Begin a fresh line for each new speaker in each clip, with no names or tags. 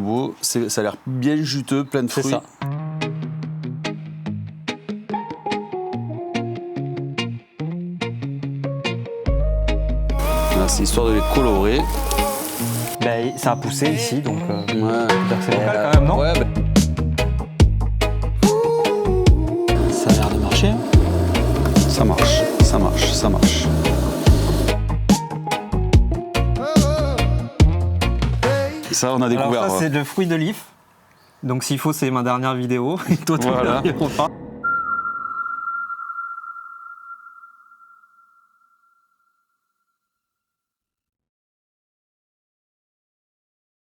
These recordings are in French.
Beau, ça a l'air bien juteux, plein de fruits.
C'est ça.
Voilà, c'est histoire de les colorer.
Ben, ça a poussé ici, donc
Ouais.
c'est local quand même, non?
Ouais, bah.
Ça a l'air de marcher.
Ça marche, ça marche, ça marche. Ça, on a découvert.
Alors ça, c'est le fruit de l'if. Donc s'il faut, c'est ma dernière vidéo. Et toi, ton
Voilà.
dernier repas.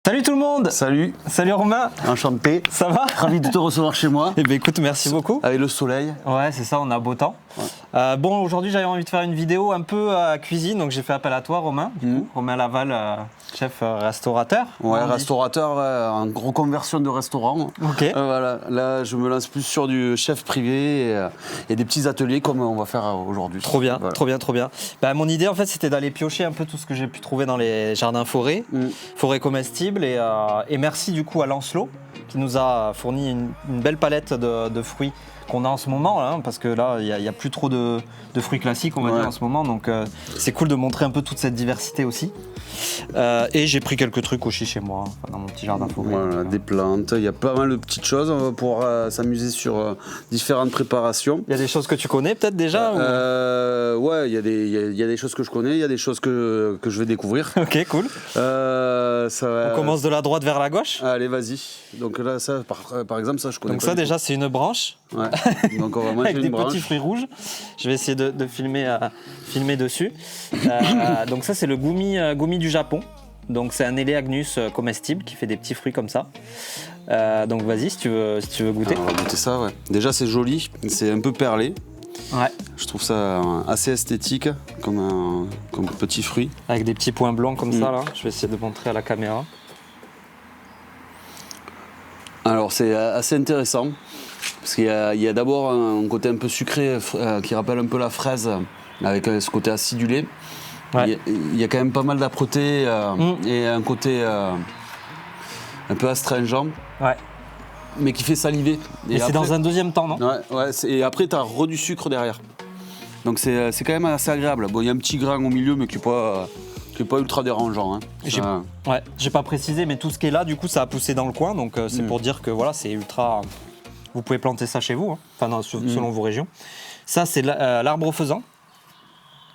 Salut tout le monde!
Salut,
Salut Romain!
enchanté.
Ça va?
Ravi de te recevoir chez moi.
Eh bien écoute, merci beaucoup.
Avec le soleil.
Ouais, c'est ça, on a beau temps.
Ouais.
Bon, aujourd'hui, j'avais envie de faire une vidéo un peu à cuisine, donc j'ai fait appel à toi, Romain. Du coup, Romain Laval, chef restaurateur.
Ouais,
on dit.
restaurateur, en reconversion de restaurant.
Ok.
Voilà, là, je me lance plus sur du chef privé et des petits ateliers comme on va faire aujourd'hui.
Trop bien,
Voilà.
trop bien, trop bien. Bah, mon idée, en fait, c'était d'aller piocher un peu tout ce que j'ai pu trouver dans les jardins forêts, forêts comestibles. Et merci du coup à Lancelot qui nous a fourni une belle palette de fruits qu'on a en ce moment, là, hein, parce que là, il n'y a plus trop de fruits classiques, on va dire, en ce moment. Donc, c'est cool de montrer un peu toute cette diversité aussi. Et j'ai pris quelques trucs aussi chez moi, enfin, dans mon petit jardin forêt.
Voilà, des plantes, il y a pas mal de petites choses. On va pouvoir s'amuser sur différentes préparations.
Il y a des choses que tu connais peut-être déjà
Ouais, il y a des choses que je connais, il y a des choses que je vais découvrir.
Ok, cool.
Ça va...
On commence de la droite vers la gauche.
Allez, vas-y. Donc là, ça, par exemple, ça, je connais
Donc
pas
ça
du
déjà c'est une branche
tout. Ouais. Donc on va manger
avec
une
des
branche.
petits fruits rouges. Je vais essayer de filmer dessus. Donc ça c'est le gumi du Japon. Donc c'est un Eleagnus comestible qui fait des petits fruits comme ça. Donc vas-y si tu veux goûter.
Alors, on va goûter ça, ouais. Déjà c'est joli, c'est un peu perlé.
Ouais.
Je trouve ça assez esthétique comme petit fruit.
Avec des petits points blancs comme ça là. Je vais essayer de montrer à la caméra.
Alors c'est assez intéressant parce qu'il y a d'abord un côté un peu sucré qui rappelle un peu la fraise avec ce côté acidulé.
Ouais.
Il y a quand même pas mal d'âpreté et un côté un peu astringent,
Ouais.
mais qui fait saliver.
Et c'est
après,
dans un deuxième temps, non?
Ouais, et après tu as du sucre derrière. Donc c'est quand même assez agréable. Bon, il y a un petit grain au milieu mais qui est pas ultra dérangeant. Hein.
J'ai pas précisé, mais tout ce qui est là, du coup, ça a poussé dans le coin, donc c'est pour dire que voilà, c'est ultra. Vous pouvez planter ça chez vous, hein. Enfin selon vos régions. Ça, c'est l'arbre faisant,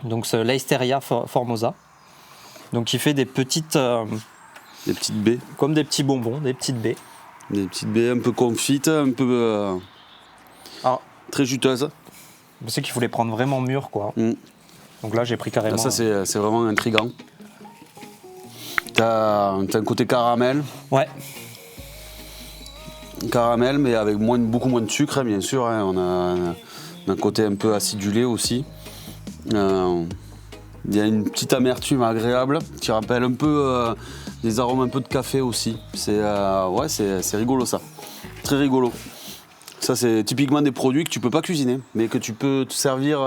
donc c'est l'Eisteria formosa, donc qui fait des petites
baies.
comme des petits bonbons, des petites baies.
Des petites baies un peu confites, un peu
Alors,
très juteuses.
je sais qu'il faut les prendre vraiment mûres, quoi. Donc là, j'ai pris carrément.
Là, ça, c'est vraiment intriguant. T'as un côté caramel.
Ouais.
Caramel, mais avec beaucoup moins de sucre, hein, bien sûr. Hein. On a un côté un peu acidulé aussi. Il y a une petite amertume agréable qui rappelle un peu des arômes un peu de café aussi. C'est rigolo ça. Très rigolo. Ça, c'est typiquement des produits que tu peux pas cuisiner, mais que tu peux te servir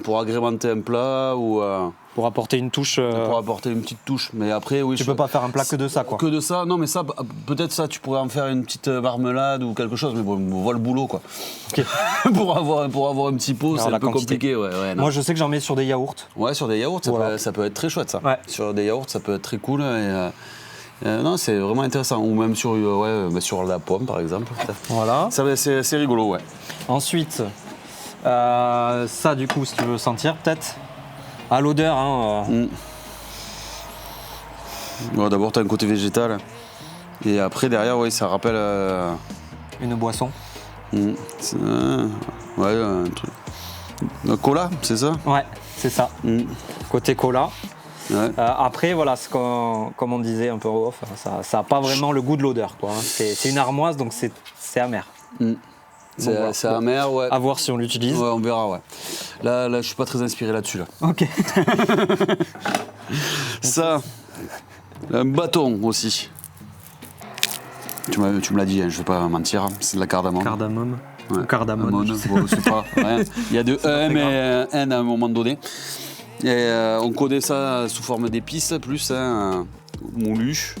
pour agrémenter un plat ou
Pour apporter une touche.
pour apporter une petite touche. Mais après, oui,
Tu peux pas faire un plat que de ça, quoi.
que de ça. Non, mais ça, peut-être ça, tu pourrais en faire une petite marmelade ou quelque chose. Mais bon, on voit le boulot, quoi.
Ok.
pour avoir un petit pot, c'est
la
un peu
quantité.
compliqué. Ouais, non.
Moi, je sais que j'en mets sur des yaourts.
Ouais, sur des yaourts,
Voilà.
ça peut être très chouette, ça.
Ouais.
Sur des yaourts, ça peut être très cool. Non, c'est vraiment intéressant. Ou même sur la pomme, par exemple.
Voilà.
C'est rigolo, ouais.
Ensuite, ça du coup, si tu veux sentir peut-être, à l'odeur. Hein,
Bon, d'abord, tu as un côté végétal. Et après, derrière, oui, ça rappelle.
Une boisson.
Ouais, un truc. Un cola, c'est ça?
Ouais, c'est ça. Côté cola.
Ouais.
Après, voilà, comme on disait un peu en off, ça n'a pas vraiment le goût de l'odeur, quoi. Hein. C'est une armoise, donc c'est amer.
C'est amer, ouais.
À voir si on l'utilise.
Ouais, on verra, ouais. Là, je suis pas très inspiré là-dessus, là.
Ok.
Ça, un bâton aussi. Tu me l'as dit, hein, je vais pas mentir, c'est de la cardamome.
Cardamome.
Ouais.
Cardamone.
Bon, c'est pas rien. Il y a deux M et un N à un moment donné. Et on connaît ça sous forme d'épices, plus moulu.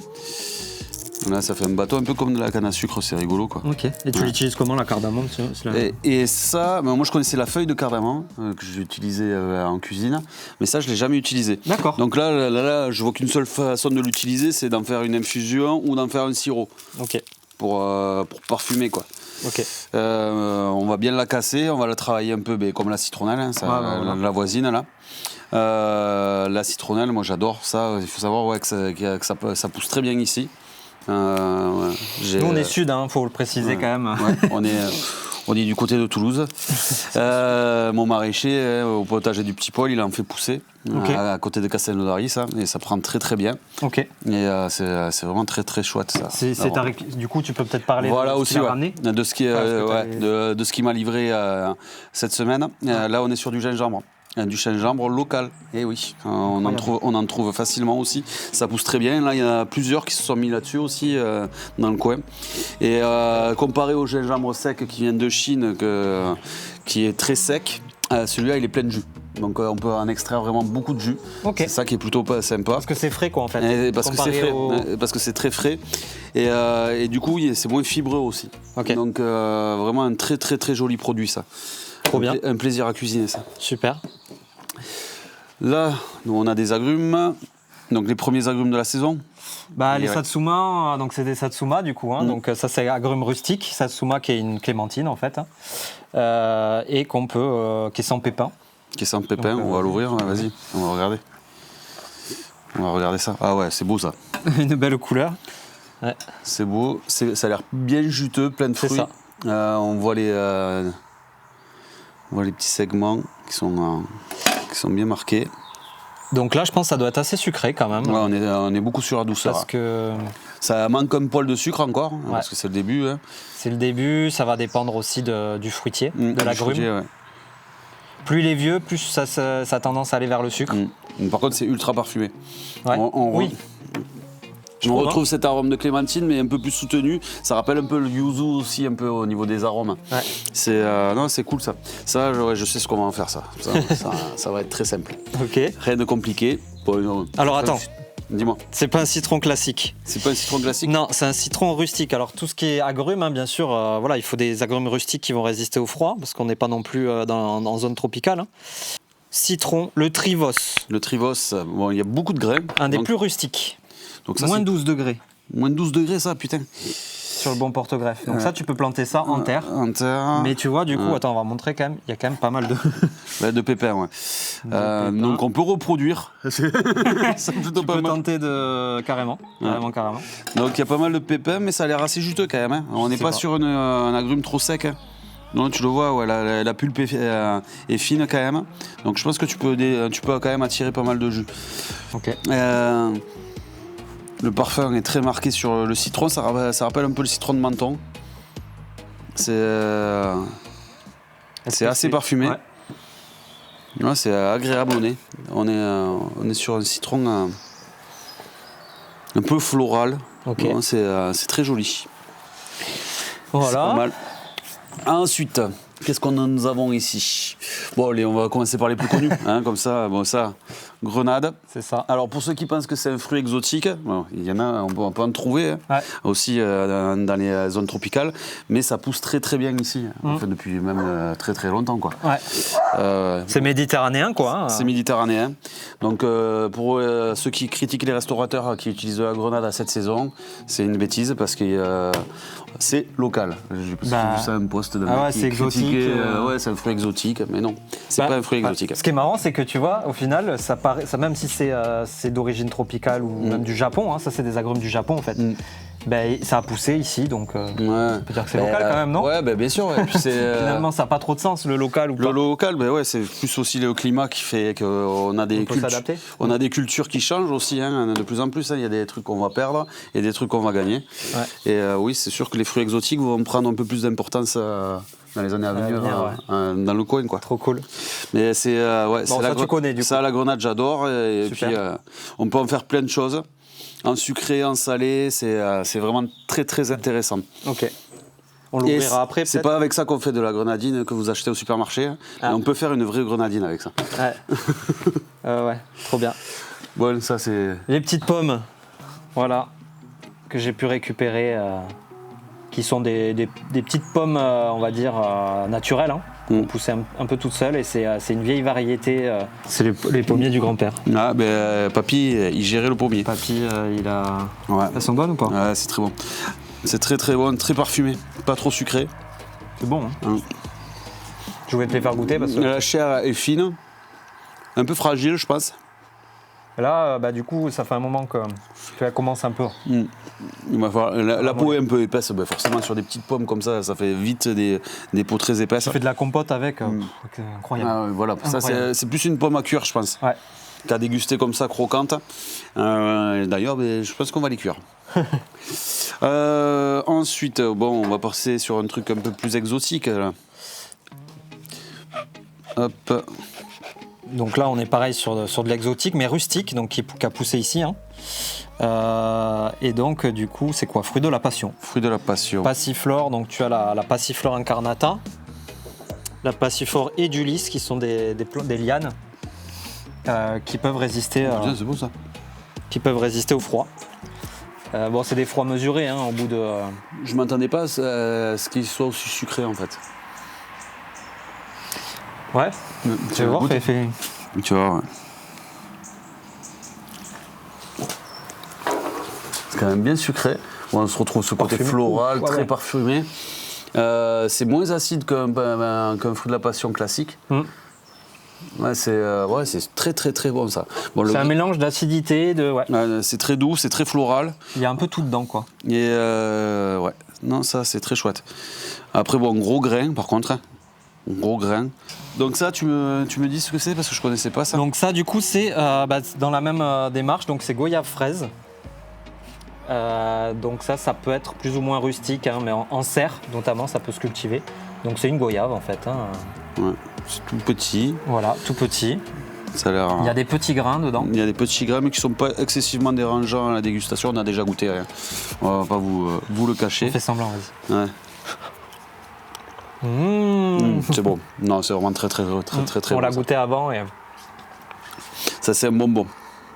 Là, ça fait un bateau un peu comme de la canne à sucre, c'est rigolo quoi.
Ok. Et tu l'utilises comment la cardamome
et ça, moi je connaissais la feuille de cardamome que j'ai utilisée en cuisine, mais ça je l'ai jamais utilisé.
D'accord.
Donc là, je vois qu'une seule façon de l'utiliser, c'est d'en faire une infusion ou d'en faire un sirop.
Ok.
Pour parfumer quoi.
Ok.
On va bien la casser, on va la travailler un peu comme la citronnelle, hein, ça,
voilà.
la voisine là. La citronnelle, moi j'adore ça. Il faut savoir que ça pousse très bien ici.
Nous on est sud, faut le préciser quand même.
Ouais, on est du côté de Toulouse. Mon maraîcher, au potager du Petit Paul, il en fait pousser à côté de Castelnaudary, ça, et ça prend très très bien.
Ok.
Et c'est vraiment très très chouette ça.
Du coup, tu peux peut-être parler
voilà
de ce
aussi,
qu'il a ramené.
de ce qui m'a livré cette semaine. Là, on est sur du gingembre. Du gingembre local, et oui, on en trouve facilement aussi. Ça pousse très bien. Là, il y en a plusieurs qui se sont mis là-dessus aussi dans le coin. Et comparé au gingembre sec qui vient de Chine, qui est très sec, celui-là, il est plein de jus. Donc on peut en extraire vraiment beaucoup de jus. C'est ça qui est plutôt pas sympa.
Parce que c'est frais quoi en fait.
Parce que c'est frais, parce que c'est très frais. Et du coup, c'est moins fibreux aussi. Donc vraiment un très très très joli produit ça.
Trop bien.
Un plaisir à cuisiner ça.
Super.
Là, nous, on a des agrumes. Donc les premiers agrumes de la saison.
Les satsuma, donc c'est des satsuma du coup. Donc ça c'est agrumes rustiques. Satsuma qui est une clémentine en fait. Et qui est sans pépins.
Qui est sans pépins, on va l'ouvrir, vas-y, on va regarder. On va regarder ça. Ah ouais, c'est beau ça.
Une belle couleur. Ouais.
C'est beau, ça a l'air bien juteux, plein de fruits.
C'est ça.
On voit les petits segments qui sont bien marqués.
Donc là, je pense que ça doit être assez sucré quand même.
Ouais, on est beaucoup sur la douceur.
Parce que
ça manque un poil de sucre encore, parce que c'est le début.
C'est le début, ça va dépendre aussi du fruitier, de l'agrume.
Ouais.
Plus il est vieux, plus ça a tendance à aller vers le sucre.
Par contre, c'est ultra parfumé.
Ouais.
On retrouve cet arôme de clémentine, mais un peu plus soutenu. Ça rappelle un peu le yuzu aussi, un peu au niveau des arômes.
Ouais.
C'est cool ça. Ça, je sais ce qu'on va en faire ça. Ça va être très simple.
Ok.
Rien de compliqué.
Alors attends.
Dis-moi.
C'est pas un citron classique.
C'est pas un citron classique?
Non, c'est un citron rustique. Alors tout ce qui est agrumes, bien sûr, il faut des agrumes rustiques qui vont résister au froid, parce qu'on n'est pas non plus en zone tropicale. Citron, le Trivos.
Le Trivos, il y a beaucoup de grains.
Un des plus rustiques.
Donc ça,
moins 12 degrés.
Moins de 12 degrés ça, putain.
Sur le bon porte-greffe. Donc ça, tu peux planter ça en terre.
En terre.
Mais tu vois, du coup, attends, on va montrer quand même. Il y a quand même pas mal
de pépins, ouais. Donc on peut reproduire.
Tu peux tenter carrément.
Donc il y a pas mal de pépins, mais ça a l'air assez juteux quand même. On n'est pas sur un agrume trop sec. Non, tu le vois, la pulpe est fine quand même. Donc je pense que tu peux quand même attirer pas mal de jus.
Ok.
Le parfum est très marqué sur le citron, ça rappelle un peu le citron de menthon. C'est assez parfumé. Ouais, c'est agréable au nez. On est sur un citron un peu floral.
Okay.
C'est très joli.
Voilà.
C'est pas mal. Ensuite, qu'est-ce qu'on nous avons ici? Bon, allez, on va commencer par les plus connus, comme ça. Bon, ça, grenade.
C'est ça.
Alors, pour ceux qui pensent que c'est un fruit exotique, il y en a, on peut en trouver aussi dans les zones tropicales, mais ça pousse très très bien ici, depuis même très très longtemps, quoi.
Ouais. C'est méditerranéen, quoi.
C'est méditerranéen. Donc, pour ceux qui critiquent les restaurateurs qui utilisent de la grenade à cette saison, c'est une bêtise parce que c'est local. J'ai vu ça un post de mec
c'est exotique.
C'est un fruit exotique, mais non, c'est pas un fruit exotique.
Ce qui est marrant, c'est que tu vois, au final, ça même si c'est d'origine tropicale ou même du Japon, ça c'est des agrumes du Japon en fait. Ça a poussé ici, donc on peut dire que c'est local quand même, non?
Ouais, bien sûr. Et puis
finalement, ça n'a pas trop de sens, le local ou pas.
Le local, c'est plus aussi le climat qui fait qu'on a des cultures qui changent aussi, de plus en plus. Il y a des trucs qu'on va perdre et des trucs qu'on va gagner. Ouais. Et oui, c'est sûr que les fruits exotiques vont prendre un peu plus d'importance dans les années à venir, dans le coin, quoi.
Trop cool.
Mais c'est
tu connais, du coup.
Ça, la grenade, j'adore. Et puis, on peut en faire plein de choses. En sucré, en salé, c'est vraiment très très intéressant.
Ok. On l'ouvrira après, peut-être.
C'est pas avec ça qu'on fait de la grenadine que vous achetez au supermarché. On peut faire une vraie grenadine avec ça.
Ouais, trop bien.
Bon, ça c'est...
Les petites pommes, voilà, que j'ai pu récupérer, qui sont des petites pommes, on va dire, naturelles, hein, qui ont poussé un peu toutes seules. Et c'est une vieille variété. C'est les pommiers du grand-père.
Ah, ben, papy, il gérait le pommier.
Papy, il a...
Ouais.
Elles sont bonnes ou pas?
Ouais, c'est très bon. C'est très très bon, très parfumé, pas trop sucré.
C'est bon, hein. Je voulais te les faire goûter parce que...
La chair est fine, un peu fragile, je pense.
Là, du coup, ça fait un moment qu'elle commence un peu.
Il va falloir- la peau est un peu épaisse, ben forcément sur des petites pommes comme ça fait vite des peaux très épaisses.
Tu fais de la compote avec, c'est incroyable.
Ah, ouais, voilà, ça
Incroyable.
c'est plus une pomme à cuire, je pense.
Ouais.
T'as dégusté comme ça, croquante. D'ailleurs, je pense qu'on va les cuire. Ensuite, bon, on va passer sur un truc un peu plus exotique. Là. Hop.
Donc là, on est pareil sur de l'exotique, mais rustique, donc qui a poussé ici. Hein. Et donc, du coup, c'est quoi? Fruit de la passion.
Fruit de la passion.
Passiflore, donc tu as la Passiflore incarnata, la Passiflore edulis, qui sont des lianes qui peuvent résister,
C'est bon ça.
qui peuvent résister au froid. Bon, c'est des froids mesurés, hein, au bout de...
Je m'attendais pas à ce qu'il soit aussi sucré en fait.
Ouais, tu vas voir,
goûtes
fait...
Tu vois, ouais. C'est quand même bien sucré. Bon, on se retrouve ce côté
Parfumé.
floral,
Ouais,
très
ouais.
parfumé. C'est moins acide qu'un fruit de la passion classique. Ouais, c'est très très très bon ça. Bon,
C'est un mélange d'acidité, de... Ouais.
c'est très doux, c'est très floral.
Il y a un peu tout dedans, quoi.
Et ouais, non, ça c'est très chouette. Après, bon, gros grain par contre. Hein. Gros grain. Donc ça, tu me dis ce que c'est parce que je connaissais pas ça.
Donc ça, du coup, c'est dans la même démarche, donc c'est goyave fraise. Donc ça peut être plus ou moins rustique, hein, mais en serre notamment, ça peut se cultiver. Donc c'est une goyave en fait. Hein.
Ouais, c'est tout petit.
Voilà, tout petit.
Ça a l'air.
Il y a des petits grains dedans.
Il y a des petits grains mais qui sont pas excessivement dérangeants à la dégustation. On a déjà goûté. Hein. On va pas vous le cacher.
On fait semblant, vas-y.
Ouais. C'est bon. Non, c'est vraiment très très
On
bon.
l'a goûté avant et
Ça c'est un bonbon.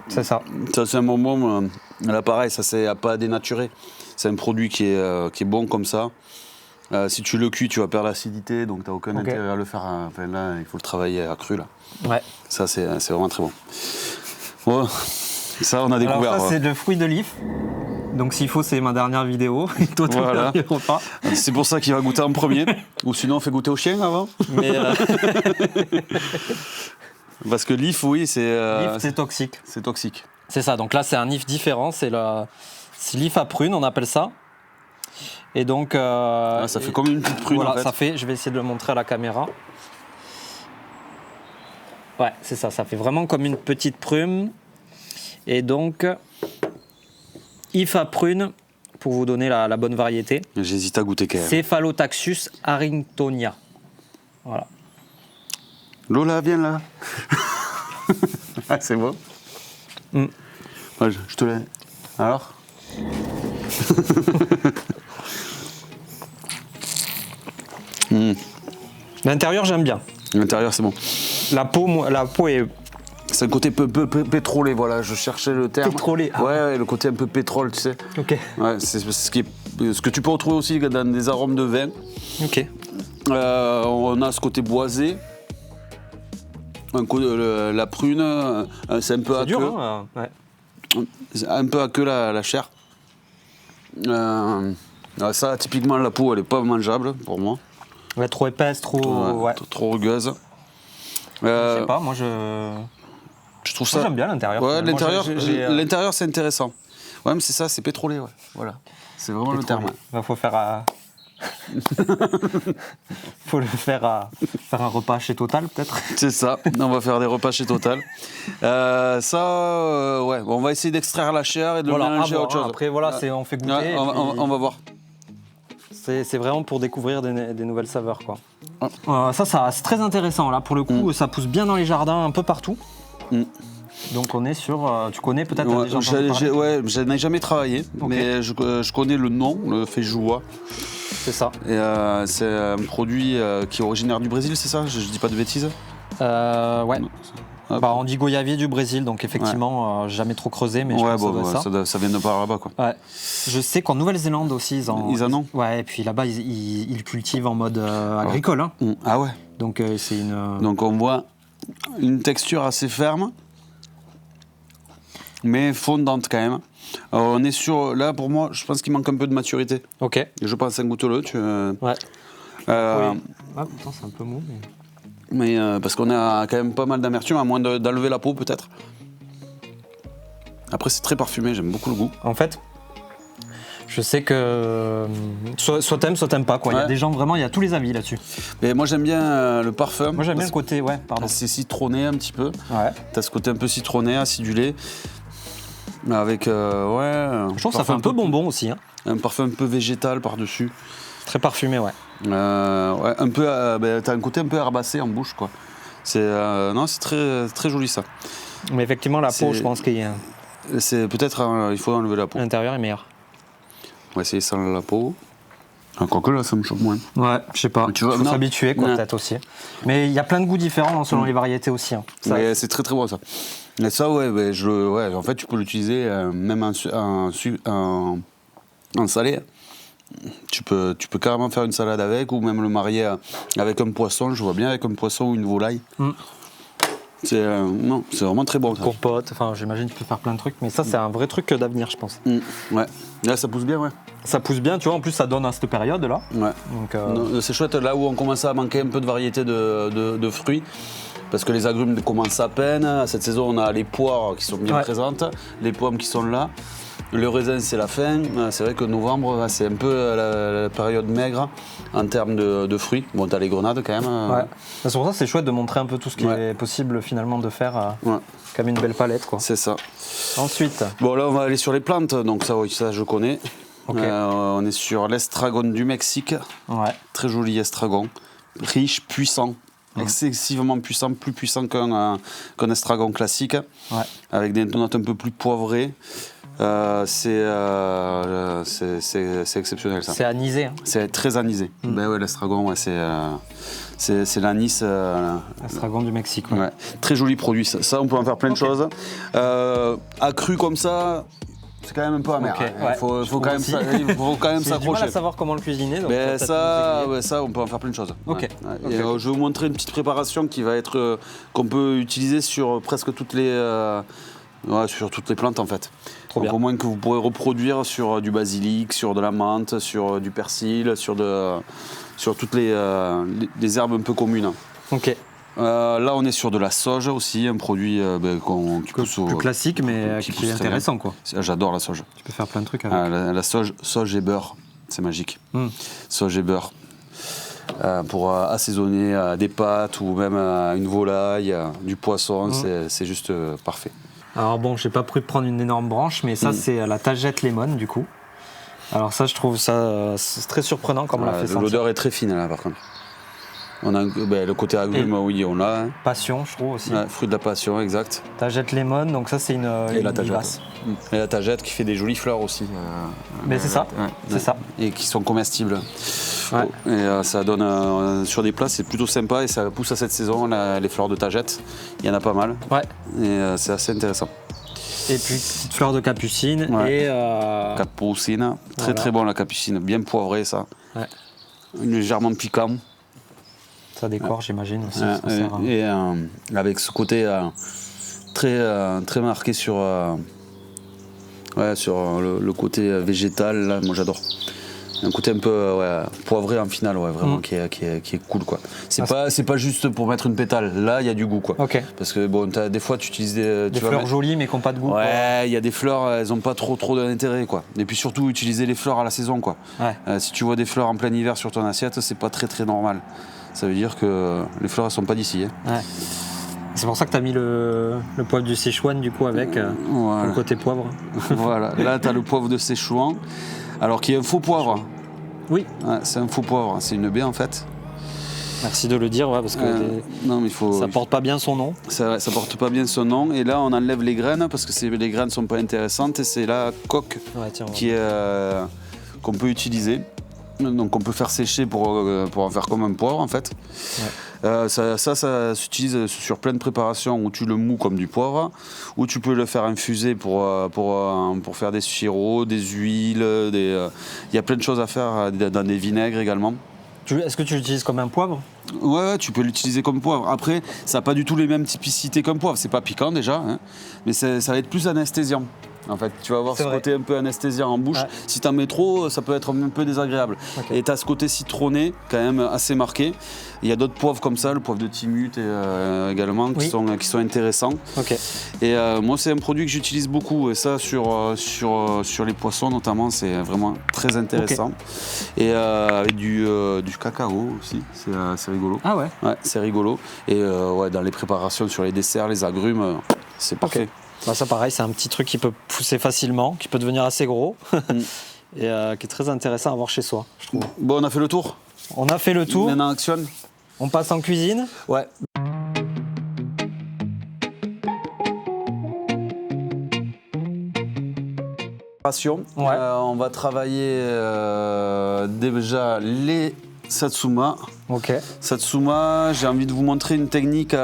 c'est ça.
Ça c'est un bonbon. Là pareil, ça c'est à pas dénaturer. C'est un produit qui est bon comme ça. Si tu le cuis, tu vas perdre l'acidité, donc tu n'as aucun intérêt à le faire. Enfin, là, il faut le travailler à cru là.
Ouais.
Ça c'est vraiment très bon. Ouais. Ça on a découvert.
Alors ça c'est le fruit de l'if. Donc s'il faut, c'est ma dernière vidéo. Et toi, ton
Voilà.
dernier repas.
C'est pour ça qu'il va goûter en premier. Ou sinon on fait goûter au chien avant.
Mais
Parce que l'if, oui,
l'if, c'est toxique.
c'est toxique.
C'est ça, donc là c'est un if différent, c'est l'if à prune, on appelle ça. Et donc...
Ça fait comme une petite prune
voilà,
en fait.
je vais essayer de le montrer à la caméra. Ouais, c'est ça, ça fait vraiment comme une petite prune. Et donc, if à prune, pour vous donner la bonne variété,
J'hésite à goûter quand même.
Cephalotaxus harringtonia. Voilà.
Lola, viens là. Ah, c'est bon. Ouais, je te l'ai. Alors
L'intérieur, j'aime bien.
L'intérieur, c'est bon.
La peau est...
C'est un côté peu pétrolé, voilà. Je cherchais le terme.
Pétrolé, ah.
Ouais, le côté un peu pétrole, tu sais.
Ok.
Ouais, c'est ce que tu peux retrouver aussi dans des arômes de vin.
Ok.
On a ce côté boisé. La prune, c'est un peu
C'est dur,
aqueux.
hein ouais.
C'est un peu aqueux la chair. Ça, typiquement, la peau, elle est pas mangeable pour moi.
Ouais, trop épaisse, trop... Ouais.
Trop rugueuse.
Je sais pas, moi je
trouve ça.
j'aime bien l'intérieur.
Ouais,
Moi,
l'intérieur, c'est intéressant. Ouais, mais c'est ça, c'est pétrolé, ouais. Voilà. C'est vraiment le terme.
Il faut faire faut le faire faire un repas chez Total peut-être.
C'est ça. On va faire des repas chez Total. Ouais. On va essayer d'extraire la chair et de le mélanger à autre chose.
Après voilà, on fait goûter.
Ouais, on va voir.
C'est vraiment pour découvrir des nouvelles saveurs quoi. Ça c'est très intéressant là pour le coup. Ça pousse bien dans les jardins un peu partout. Donc on est sur, tu connais peut-être déjà entendu parler.
Ouais, je n'ai jamais travaillé, mais je connais le nom, le feijoa.
C'est ça.
Et c'est un produit qui est originaire du Brésil, c'est ça? Je dis pas de bêtises?
Ouais.
Hop.
Bah, on dit goyavier du Brésil, donc effectivement, jamais trop creusé, mais je pense que ça doit être ça.
Ça vient de par là-bas, quoi.
Ouais. Je sais qu'en Nouvelle-Zélande aussi,
Ils en ont.
Ouais, et puis là-bas, ils cultivent en mode agricole. Hein.
Ah ouais.
Donc c'est une.
Donc on voit une texture assez ferme, mais fondante quand même. Alors, on est sur, là pour moi, je pense qu'il manque un peu de maturité.
Ok.
Je pense un goûteux-le.
Ouais. Oui. Ah, pourtant c'est un peu mou.
Mais parce qu'on a quand même pas mal d'amertume, à moins d'enlever la peau peut-être. Après c'est très parfumé, j'aime beaucoup le goût.
En fait, je sais que soit t'aimes, soit t'aimes pas. Quoi. Il y a des gens vraiment, il y a tous les avis là-dessus.
Mais moi j'aime bien le parfum.
Moi j'aime bien le côté,
C'est citronné un petit peu.
Ouais.
T'as ce côté un peu citronné, acidulé. Avec
Je trouve que ça fait un peu bonbon aussi. Hein.
Un parfum un peu végétal par-dessus.
Très parfumé, ouais.
Un peu, t'as un côté un peu herbacé en bouche, quoi. C'est très très joli ça.
Mais effectivement la peau, je pense qu'il y a.
C'est peut-être il faut enlever la peau.
L'intérieur est meilleur.
On va essayer sans la peau. Quoique là ça me choque moins.
Ouais, je sais pas.
Tu vois,
faut s'habituer quoi, peut-être aussi. Mais il y a plein de goûts différents selon les variétés aussi. Hein.
Mais c'est très très bon ça. Et ça en fait tu peux l'utiliser même en salé. Tu peux carrément faire une salade avec, ou même le marier avec un poisson. Je vois bien avec un poisson ou une volaille. C'est vraiment très bon ça.
Compote, enfin j'imagine que tu peux faire plein de trucs, mais ça c'est un vrai truc d'avenir je pense.
Ouais, là ça pousse bien, ouais.
Ça pousse bien, tu vois, en plus ça donne à cette période là.
Ouais. Donc, c'est chouette là où on commence à manquer un peu de variété de fruits. Parce que les agrumes commencent à peine. Cette saison, on a les poires qui sont bien présentes, les pommes qui sont là. Le raisin, c'est la fin. C'est vrai que novembre, c'est un peu la période maigre en termes de fruits. Bon, t'as les grenades quand même.
Ouais. C'est pour ça que c'est chouette de montrer un peu tout ce qui est possible finalement de faire comme une belle palette, quoi.
C'est ça.
Ensuite.
Bon, là, on va aller sur les plantes. Donc ça je connais.
Okay.
On est sur l'estragon du Mexique.
Ouais.
Très joli estragon. Riche, puissant. Excessivement puissant, plus puissant qu'un estragon classique, avec des notes un peu plus poivrées. C'est exceptionnel ça.
C'est anisé. Hein.
C'est très anisé. Ben ouais, l'estragon, c'est l'anis.
L'estragon du Mexique.
Ouais. Très joli produit. Ça, on peut en faire plein de choses. Accru comme ça. C'est quand même un peu amer. Il faut quand même s'accrocher.
J'ai du mal à savoir comment le cuisiner. Donc
ça, on peut en faire plein de choses. Je vais vous montrer une petite préparation qui va être qu'on peut utiliser sur presque toutes les plantes en fait.
Trop bien.
Au moins que vous pourrez reproduire sur du basilic, sur de la menthe, sur du persil, sur toutes les herbes un peu communes.
Ok.
Là, on est sur de la sauge aussi, un produit
plus classique, mais qui est intéressant, quoi.
J'adore la sauge.
Tu peux faire plein de trucs avec.
La sauge et beurre, c'est magique. Sauge et beurre. Pour assaisonner des pâtes ou même une volaille, du poisson, c'est juste parfait.
Alors bon, j'ai pas pu prendre une énorme branche, mais ça, c'est la tagette lemon, du coup. Alors ça, je trouve ça c'est très surprenant comme on l'a fait sentir.
L'odeur est très fine, là, par contre. On a le côté agrume, oui, on l'a. Hein.
Passion, je trouve aussi.
Fruit de la passion, exact.
Tagette lemon, donc ça c'est une
la tagette.
vivace.
Et la tagette qui fait des jolies fleurs aussi.
Mais c'est ça, c'est ça.
Et qui sont comestibles.
Ouais.
Et ça donne sur des plats, c'est plutôt sympa et ça pousse à cette saison les fleurs de tagette. Il y en a pas mal.
Ouais.
Et c'est assez intéressant.
Et puis petite fleur de capucine et
capucine. Très très bon la capucine, bien poivré ça.
Ouais.
Légèrement piquant.
Ça décore, j'imagine aussi.
Et avec ce côté très marqué sur le côté végétal, là, moi j'adore. Un côté un peu poivré en finale, vraiment, qui est cool, quoi. C'est pas juste pour mettre une pétale. Là, il y a du goût, quoi.
Okay.
Parce que bon, des fois, tu utilises des
fleurs jolies, mais qui n'ont pas de goût.
Ouais, il y a des fleurs, elles n'ont pas trop d'intérêt, quoi. Et puis surtout, utiliser les fleurs à la saison, quoi.
Ouais.
Si tu vois des fleurs en plein hiver sur ton assiette, c'est pas très très normal. Ça veut dire que les fleurs, elles sont pas d'ici. Hein.
Ouais. C'est pour ça que tu as mis le poivre du Sichuan, du coup, avec le côté poivre.
Voilà, là, tu as le poivre de Sichuan, alors qui est un faux poivre.
Oui.
Ouais, c'est un faux poivre, c'est une baie en fait.
Merci de le dire, parce que ça porte pas bien son nom.
Ça porte pas bien son nom, et là, on enlève les graines, parce que les graines sont pas intéressantes, et c'est la coque qu'on peut utiliser. Donc on peut faire sécher pour en faire comme un poivre en fait. Ouais. Ça s'utilise sur plein de préparations où tu le mous comme du poivre, ou tu peux le faire infuser pour faire des sirops, des huiles, il y a plein de choses à faire dans des vinaigres également.
Est-ce que tu l'utilises comme un poivre ?
Ouais, tu peux l'utiliser comme poivre. Après, ça n'a pas du tout les mêmes typicités qu'un poivre. C'est pas piquant déjà, hein, mais ça va être plus anesthésiant. En fait, tu vas avoir ce côté un peu anesthésiant en bouche. Ouais. Si t'en mets trop, ça peut être un peu désagréable. Okay. Et tu as ce côté citronné, quand même assez marqué. Il y a d'autres poivres comme ça, le poivre de Timut également, qui sont intéressants. Okay. Et moi, c'est un produit que j'utilise beaucoup. Et ça, sur les poissons notamment, c'est vraiment très intéressant. Okay. Et avec du cacao aussi, c'est rigolo.
Ah ouais.
Ouais, c'est rigolo. Et dans les préparations sur les desserts, les agrumes, c'est parfait.
Okay. Bah ça pareil, c'est un petit truc qui peut pousser facilement, qui peut devenir assez gros et qui est très intéressant à avoir chez soi, je trouve.
Bon, on a fait le tour.
On a fait le tour.
Maintenant, actionne.
On passe en cuisine.
Ouais. Ouais. On va travailler déjà les Satsuma.
Ok.
Satsuma, j'ai envie de vous montrer une technique qu'on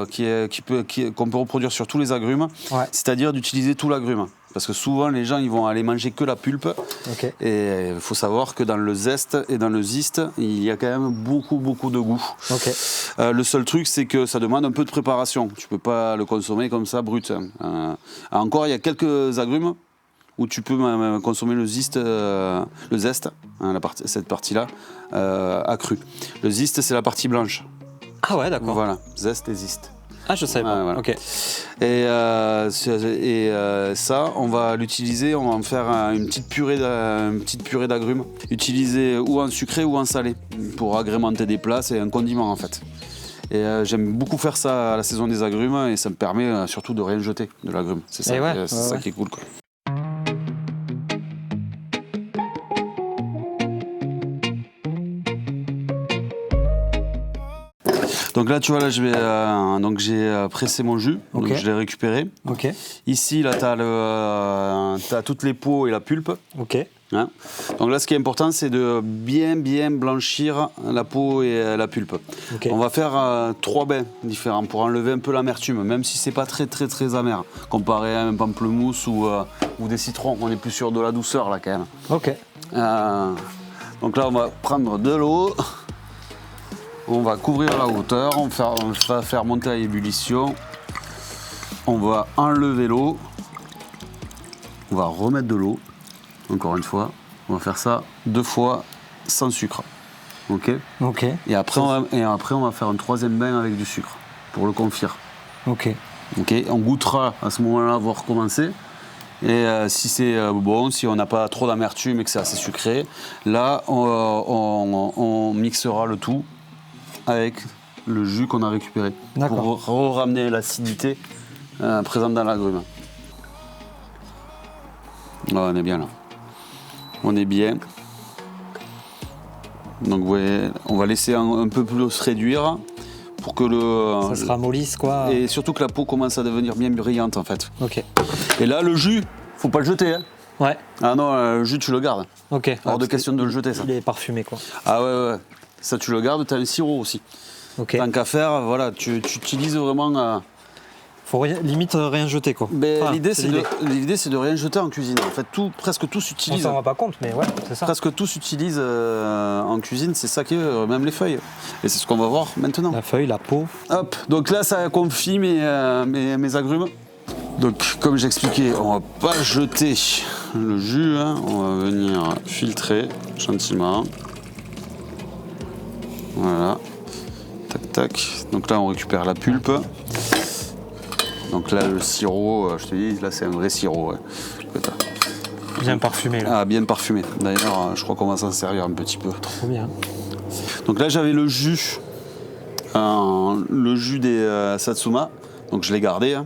peut reproduire sur tous les agrumes, c'est-à-dire d'utiliser tout l'agrume. Parce que souvent les gens ils vont aller manger que la pulpe. Okay. Et il faut savoir que dans le zeste et dans le ziste, il y a quand même beaucoup de goût. Okay. Le seul truc c'est que ça demande un peu de préparation. Tu peux pas le consommer comme ça brut. Encore il y a quelques agrumes où tu peux consommer le zeste, hein, cette partie-là, accrue. Le zeste, c'est la partie blanche.
Ah ouais, d'accord.
Voilà, zeste et ziste.
Ah, je savais pas.
Voilà.
Ok.
Et ça, on va l'utiliser, on va en faire une petite purée d'agrumes, utilisée ou en sucré ou en salé, pour agrémenter des plats, c'est un condiment en fait. Et j'aime beaucoup faire ça à la saison des agrumes et ça me permet surtout de rien jeter de l'agrume. C'est ça, ça qui est cool, quoi. Donc là, tu vois, là, j'ai pressé mon jus, donc je l'ai récupéré.
Okay.
Ici, là, t'as toutes les peaux et la pulpe.
Ok.
Hein, donc là, ce qui est important, c'est de bien blanchir la peau et la pulpe. Okay. On va faire 3 bains différents pour enlever un peu l'amertume, même si c'est pas très amer, comparé à un pamplemousse ou des citrons. On est plus sur de la douceur là, quand même.
Ok.
Donc là, on va prendre de l'eau. On va couvrir la hauteur, on va faire monter à ébullition. On va enlever l'eau. On va remettre de l'eau. Encore une fois, on va faire ça 2 fois sans sucre. Ok. Et après, on va faire un 3e bain avec du sucre pour le confire.
Ok.
On goûtera à ce moment-là, voir commencer. Et si c'est bon, si on n'a pas trop d'amertume et que c'est assez sucré, là, on mixera le tout avec le jus qu'on a récupéré pour ramener l'acidité présente dans l'agrume. On est bien là. On est bien. Donc vous voyez, on va laisser un peu plus se réduire pour que
ça se ramollisse quoi.
Et surtout que la peau commence à devenir bien brillante en fait.
Ok.
Et là le jus, faut pas le jeter hein.
Ouais.
Ah non, le jus tu le gardes.
Ok.
Hors de question de le jeter ça.
Il est parfumé quoi.
Ah ouais. Ça tu le gardes, tu as un sirop aussi.
Ok.
Tant qu'à faire, voilà, tu utilises vraiment.
Faut limite rien jeter quoi.
L'idée c'est de rien jeter en cuisine. En fait, presque tout s'utilise.
On s'en rend pas compte, mais ouais, c'est ça.
Presque tout s'utilise en cuisine, c'est ça qui est, même les feuilles. Et c'est ce qu'on va voir maintenant.
La feuille, la peau.
Hop, donc là ça confie mes agrumes. Donc comme j'expliquais, on va pas jeter le jus, hein. On va venir filtrer gentiment. Voilà. Tac. Donc là on récupère la pulpe. Donc là le sirop, je te dis, là c'est un vrai sirop. Ouais.
Bien parfumé là.
Ah bien parfumé. D'ailleurs je crois qu'on va s'en servir un petit peu.
Trop bien.
Donc là j'avais le jus des Satsuma, donc je l'ai gardé, hein,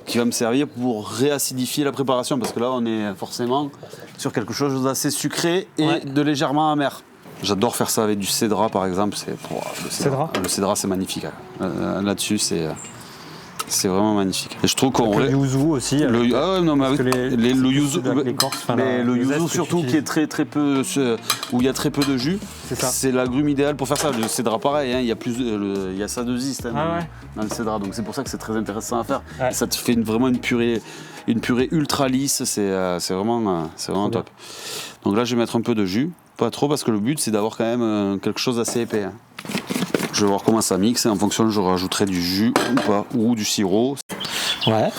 qui va me servir pour réacidifier la préparation, parce que là on est forcément sur quelque chose d'assez sucré et de légèrement amer. J'adore faire ça avec du cédra par exemple. Le cédra c'est magnifique. Hein. Là-dessus C'est vraiment magnifique. Et je trouve qu'on...
Le yuzu aussi.
non, mais le yuzu, le yuzu
zeste
surtout qui est très peu, où il y a très peu de jus. C'est l'agrume idéal pour faire ça. Le cédra pareil, hein, il y a ça de ziste dans le cédra, donc c'est pour ça que c'est très intéressant à faire. Ouais. Ça te fait vraiment une purée ultra lisse. C'est vraiment top. Donc là, je vais mettre un peu de jus, pas trop parce que le but c'est d'avoir quand même quelque chose d'assez épais. Hein. Je vais voir comment ça mixe et en fonction je rajouterai du jus ou pas, ou du sirop.
Ouais.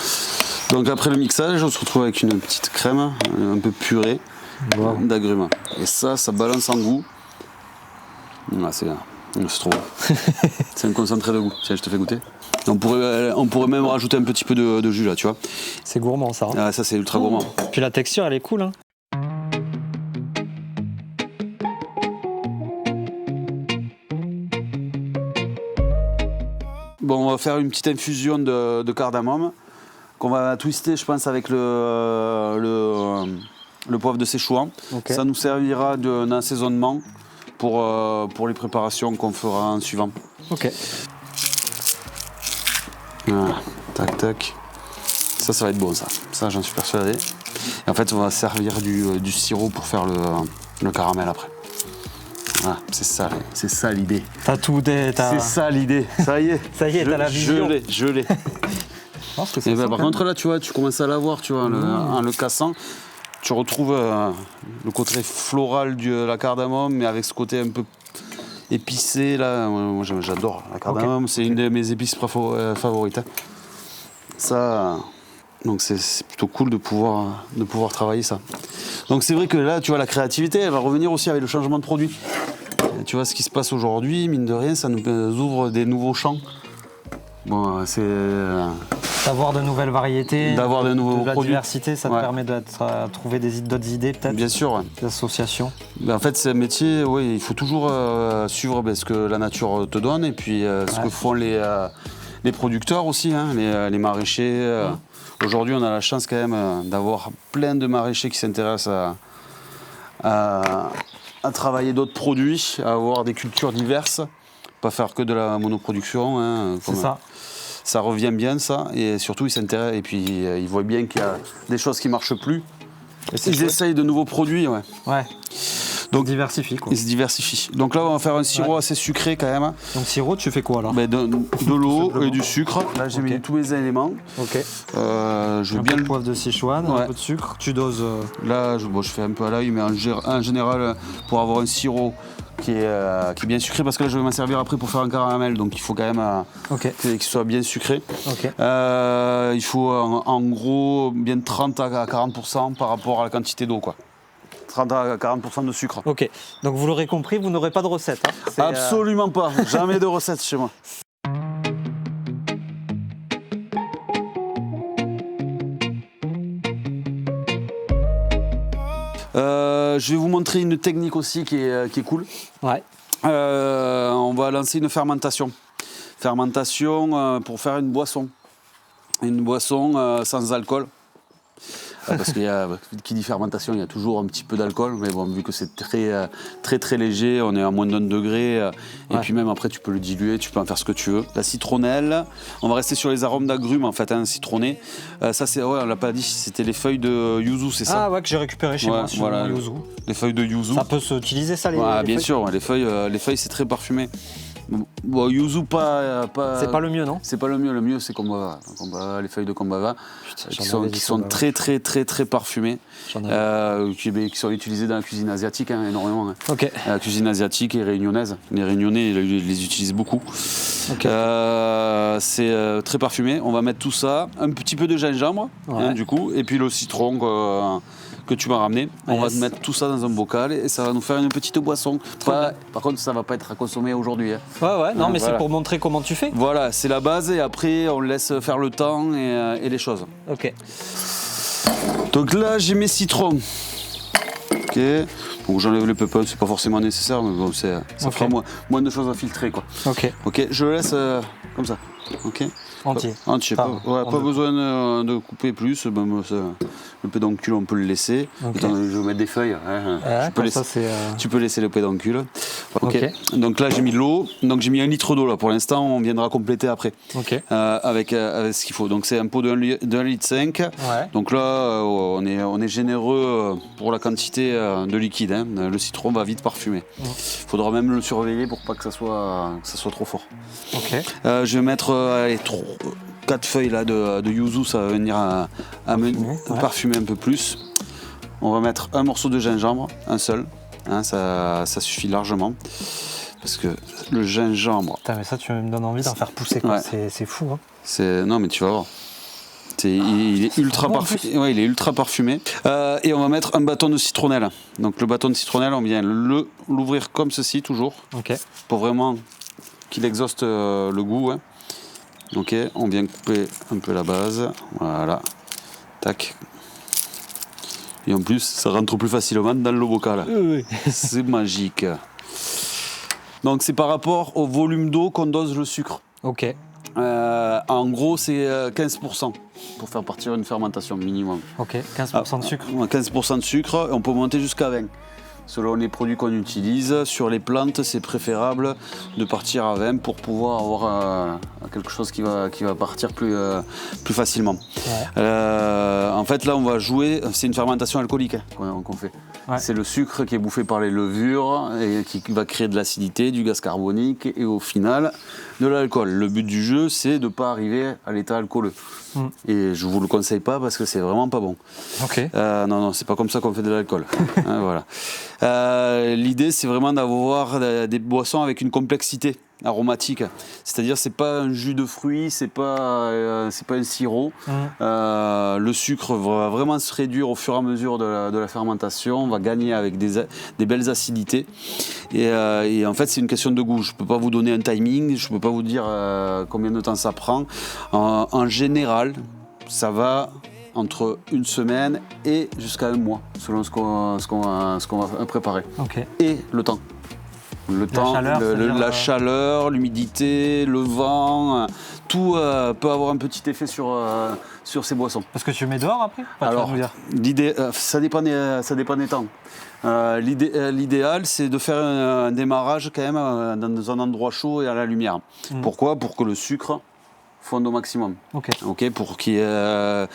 Donc après le mixage, on se retrouve avec une petite crème un peu purée d'agrumes. Et ça balance en goût. Ah, c'est trop bon. C'est un concentré de goût. Tiens, je te fais goûter. On pourrait même rajouter un petit peu de jus là, tu vois.
C'est gourmand ça.
Ah, ça c'est ultra gourmand.
Puis la texture elle est cool. Hein.
Bon, on va faire une petite infusion de cardamome qu'on va twister, je pense, avec le poivre de Szechuan. Okay. Ça nous servira d'un assaisonnement pour les préparations qu'on fera en suivant.
Ok.
Voilà, tac, tac. Ça va être bon, ça. Ça, j'en suis persuadé. Et en fait, on va servir du sirop pour faire le caramel après. Voilà, c'est ça l'idée.
T'as tout
C'est ça l'idée. Ça y est.
Ça y est, t'as la vision.
Je l'ai. Et par contre là, tu vois, tu commences à l'avoir, tu vois, en le cassant, tu retrouves le côté floral de la cardamome, mais avec ce côté un peu épicé là. Moi, j'adore la cardamome. Okay. C'est une de mes épices favorites. Hein. Ça. Donc c'est plutôt cool de pouvoir travailler ça. Donc c'est vrai que là, tu vois, la créativité, elle va revenir aussi avec le changement de produit. Et tu vois ce qui se passe aujourd'hui, mine de rien, ça nous ouvre des nouveaux champs. Bon, c'est...
D'avoir de nouvelles variétés,
d'avoir de nouveaux
de la
produits.
Diversité, ça te permet de trouver d'autres idées peut-être.
Bien sûr.
Des associations.
En fait, c'est un métier, oui, il faut toujours suivre ce que la nature te donne et puis ce que font les producteurs aussi, hein, les maraîchers. Aujourd'hui, on a la chance quand même d'avoir plein de maraîchers qui s'intéressent à travailler d'autres produits, à avoir des cultures diverses, pas faire que de la monoproduction. Hein,
c'est ça.
Ça revient bien, ça, et surtout ils s'intéressent et puis ils voient bien qu'il y a des choses qui ne marchent plus. Ils essayent de nouveaux produits, ouais.
Donc, ils
se diversifient. Donc là, on va faire un sirop assez sucré quand même.
Donc sirop, tu fais quoi alors?
De l'eau et du sucre. Là, j'ai mis tous mes éléments.
Ok.
Je veux bien
le poivre de Szechuan, un peu de sucre. Tu doses.
Là, je fais un peu à l'œil, mais en général, pour avoir un sirop qui est bien sucré, parce que là, je vais m'en servir après pour faire un caramel. Donc il faut quand même qu'il soit bien sucré.
Okay.
Il faut en gros bien 30 à 40% par rapport à la quantité d'eau, quoi. 30 à 40% de sucre.
Ok, donc vous l'aurez compris, vous n'aurez pas de recette. Hein.
Absolument pas, jamais de recette chez moi. Je vais vous montrer une technique aussi qui est cool.
Ouais.
On va lancer une fermentation. Fermentation pour faire une boisson. Une boisson sans alcool. Parce qui dit fermentation, il y a toujours un petit peu d'alcool, mais bon, vu que c'est très léger, on est à moins d'un degré, et puis même après tu peux le diluer, tu peux en faire ce que tu veux. La citronnelle, on va rester sur les arômes d'agrumes en fait, citronné. Ça c'est, on l'a pas dit, c'était les feuilles de yuzu, c'est ça?
Ah ouais, que j'ai récupéré chez moi sur le yuzu.
Les feuilles de yuzu.
Ça peut s'utiliser ça, les
bien
feuilles
sûr, les feuilles c'est très parfumé. Bon, yuzu pas.
C'est pas le mieux, non?
C'est pas le mieux. Le mieux, c'est kombava. Les feuilles de kombava, qui sont très parfumées, qui sont utilisées dans la cuisine asiatique énormément. Hein.
Okay.
La cuisine asiatique et réunionnaise. Les Réunionnais les utilisent beaucoup.
Okay.
C'est très parfumé. On va mettre tout ça, un petit peu de gingembre, du coup, et puis le citron que tu m'as ramené. On va mettre tout ça dans un bocal et ça va nous faire une petite boisson. Par contre, ça va pas être à consommer aujourd'hui. Hein.
Non, mais c'est pour montrer comment tu fais.
Voilà, c'est la base et après on laisse faire le temps et les choses.
Ok.
Donc là, j'ai mes citrons. Ok. Donc j'enlève les pépins, c'est pas forcément nécessaire, mais bon, ça fera moins de choses à filtrer, quoi. Ok, je le laisse comme ça. Ok.
Entier.
Pas besoin de couper plus. Le pédoncule, on peut le laisser.
Okay.
Attends, je vais mettre des feuilles. Tu peux laisser le pédoncule. Ok. Donc là j'ai mis de l'eau, donc j'ai mis 1 litre d'eau là pour l'instant, on viendra compléter après avec ce qu'il faut. Donc c'est un pot d'1,5 litre.
Ouais.
Donc là on est généreux pour la quantité de liquide. Hein. Le citron va vite parfumer. Il faudra même le surveiller pour pas que ça soit trop fort.
Ok.
Je vais mettre 4 feuilles là, de yuzu, ça va venir à parfumer un peu plus. On va mettre un morceau de gingembre, un seul. Hein, ça suffit largement parce que le gingembre.
Putain, mais ça, tu me donnes envie d'en faire pousser. Quoi.
Ouais.
C'est fou. Hein.
Non, mais tu vas voir. Il est ultra parfumé. Ouais, il est ultra parfumé. Et on va mettre un bâton de citronnelle. Donc le bâton de citronnelle, on vient l'ouvrir comme ceci toujours, pour vraiment qu'il exhauste le goût. Hein. Ok, on vient couper un peu la base. Voilà. Tac. Et en plus, ça rentre plus facilement dans le bocal.
Oui.
C'est magique. Donc c'est par rapport au volume d'eau qu'on dose le sucre.
Ok.
En gros, c'est 15% pour faire partir une fermentation minimum.
Ok, 15% de sucre.
15% de sucre, on peut monter jusqu'à 20%. Selon les produits qu'on utilise, sur les plantes, c'est préférable de partir à 20 pour pouvoir avoir quelque chose qui va partir plus facilement. Ouais. En fait, là, on va jouer, c'est une fermentation alcoolique qu'on fait. Ouais. C'est le sucre qui est bouffé par les levures et qui va créer de l'acidité, du gaz carbonique et au final, de l'alcool. Le but du jeu, c'est de ne pas arriver à l'état alcooleux. Et je ne vous le conseille pas parce que c'est vraiment pas bon.
Okay.
Non, c'est pas comme ça qu'on fait de l'alcool. Hein, voilà. L'idée, c'est vraiment d'avoir des boissons avec une complexité aromatique. C'est-à-dire, c'est pas un jus de fruits, c'est pas un sirop. Le sucre va vraiment se réduire au fur et à mesure de la fermentation. On va gagner avec des belles acidités. Et en fait, c'est une question de goût. Je peux pas vous donner un timing, je peux pas vous dire combien de temps ça prend. En général, ça va entre une semaine et jusqu'à un mois, selon ce qu'on va préparer. Okay. Et le temps. La chaleur, l'humidité, le vent, tout peut avoir un petit effet sur ces boissons.
Parce que tu mets dehors après ?
Alors, l'idée, ça dépend des temps. L'idéal, c'est de faire un démarrage quand même dans un endroit chaud et à la lumière. Pourquoi ? Pour que le sucre fonde au maximum. Okay, pour qu'il y ait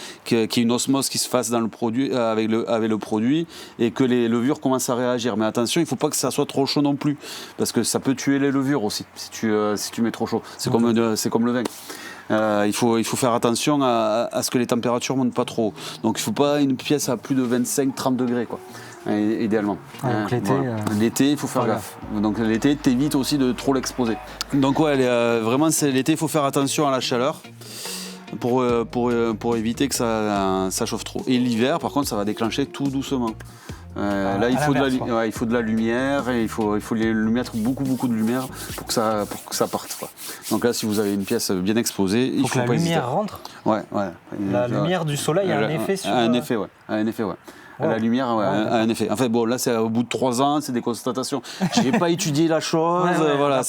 une osmose qui se fasse dans le produit, avec le produit et que les levures commencent à réagir. Mais attention, il ne faut pas que ça soit trop chaud non plus parce que ça peut tuer les levures aussi si tu mets trop chaud. C'est comme le vin. Il faut faire attention à ce que les températures ne montent pas trop. Donc il ne faut pas une pièce à plus de 25-30 degrés, quoi. Idéalement.
Donc l'été,
voilà. L'été, il faut faire gaffe. Donc l'été, t'évites aussi de trop l'exposer. Donc vraiment, l'été, il faut faire attention à la chaleur pour éviter que ça chauffe trop. Et l'hiver, par contre, ça va déclencher tout doucement. Là, il faut de la lumière et il faut lui mettre beaucoup de lumière pour que ça parte. Quoi. Donc là, si vous avez une pièce bien exposée, il faut
que la lumière rentre.
Ouais.
La lumière du soleil a un effet sur.
Un effet, ouais. La lumière a un effet. En fait, bon, là, c'est au bout de 3 ans, c'est des constatations. Je n'ai pas étudié la chose. Voilà,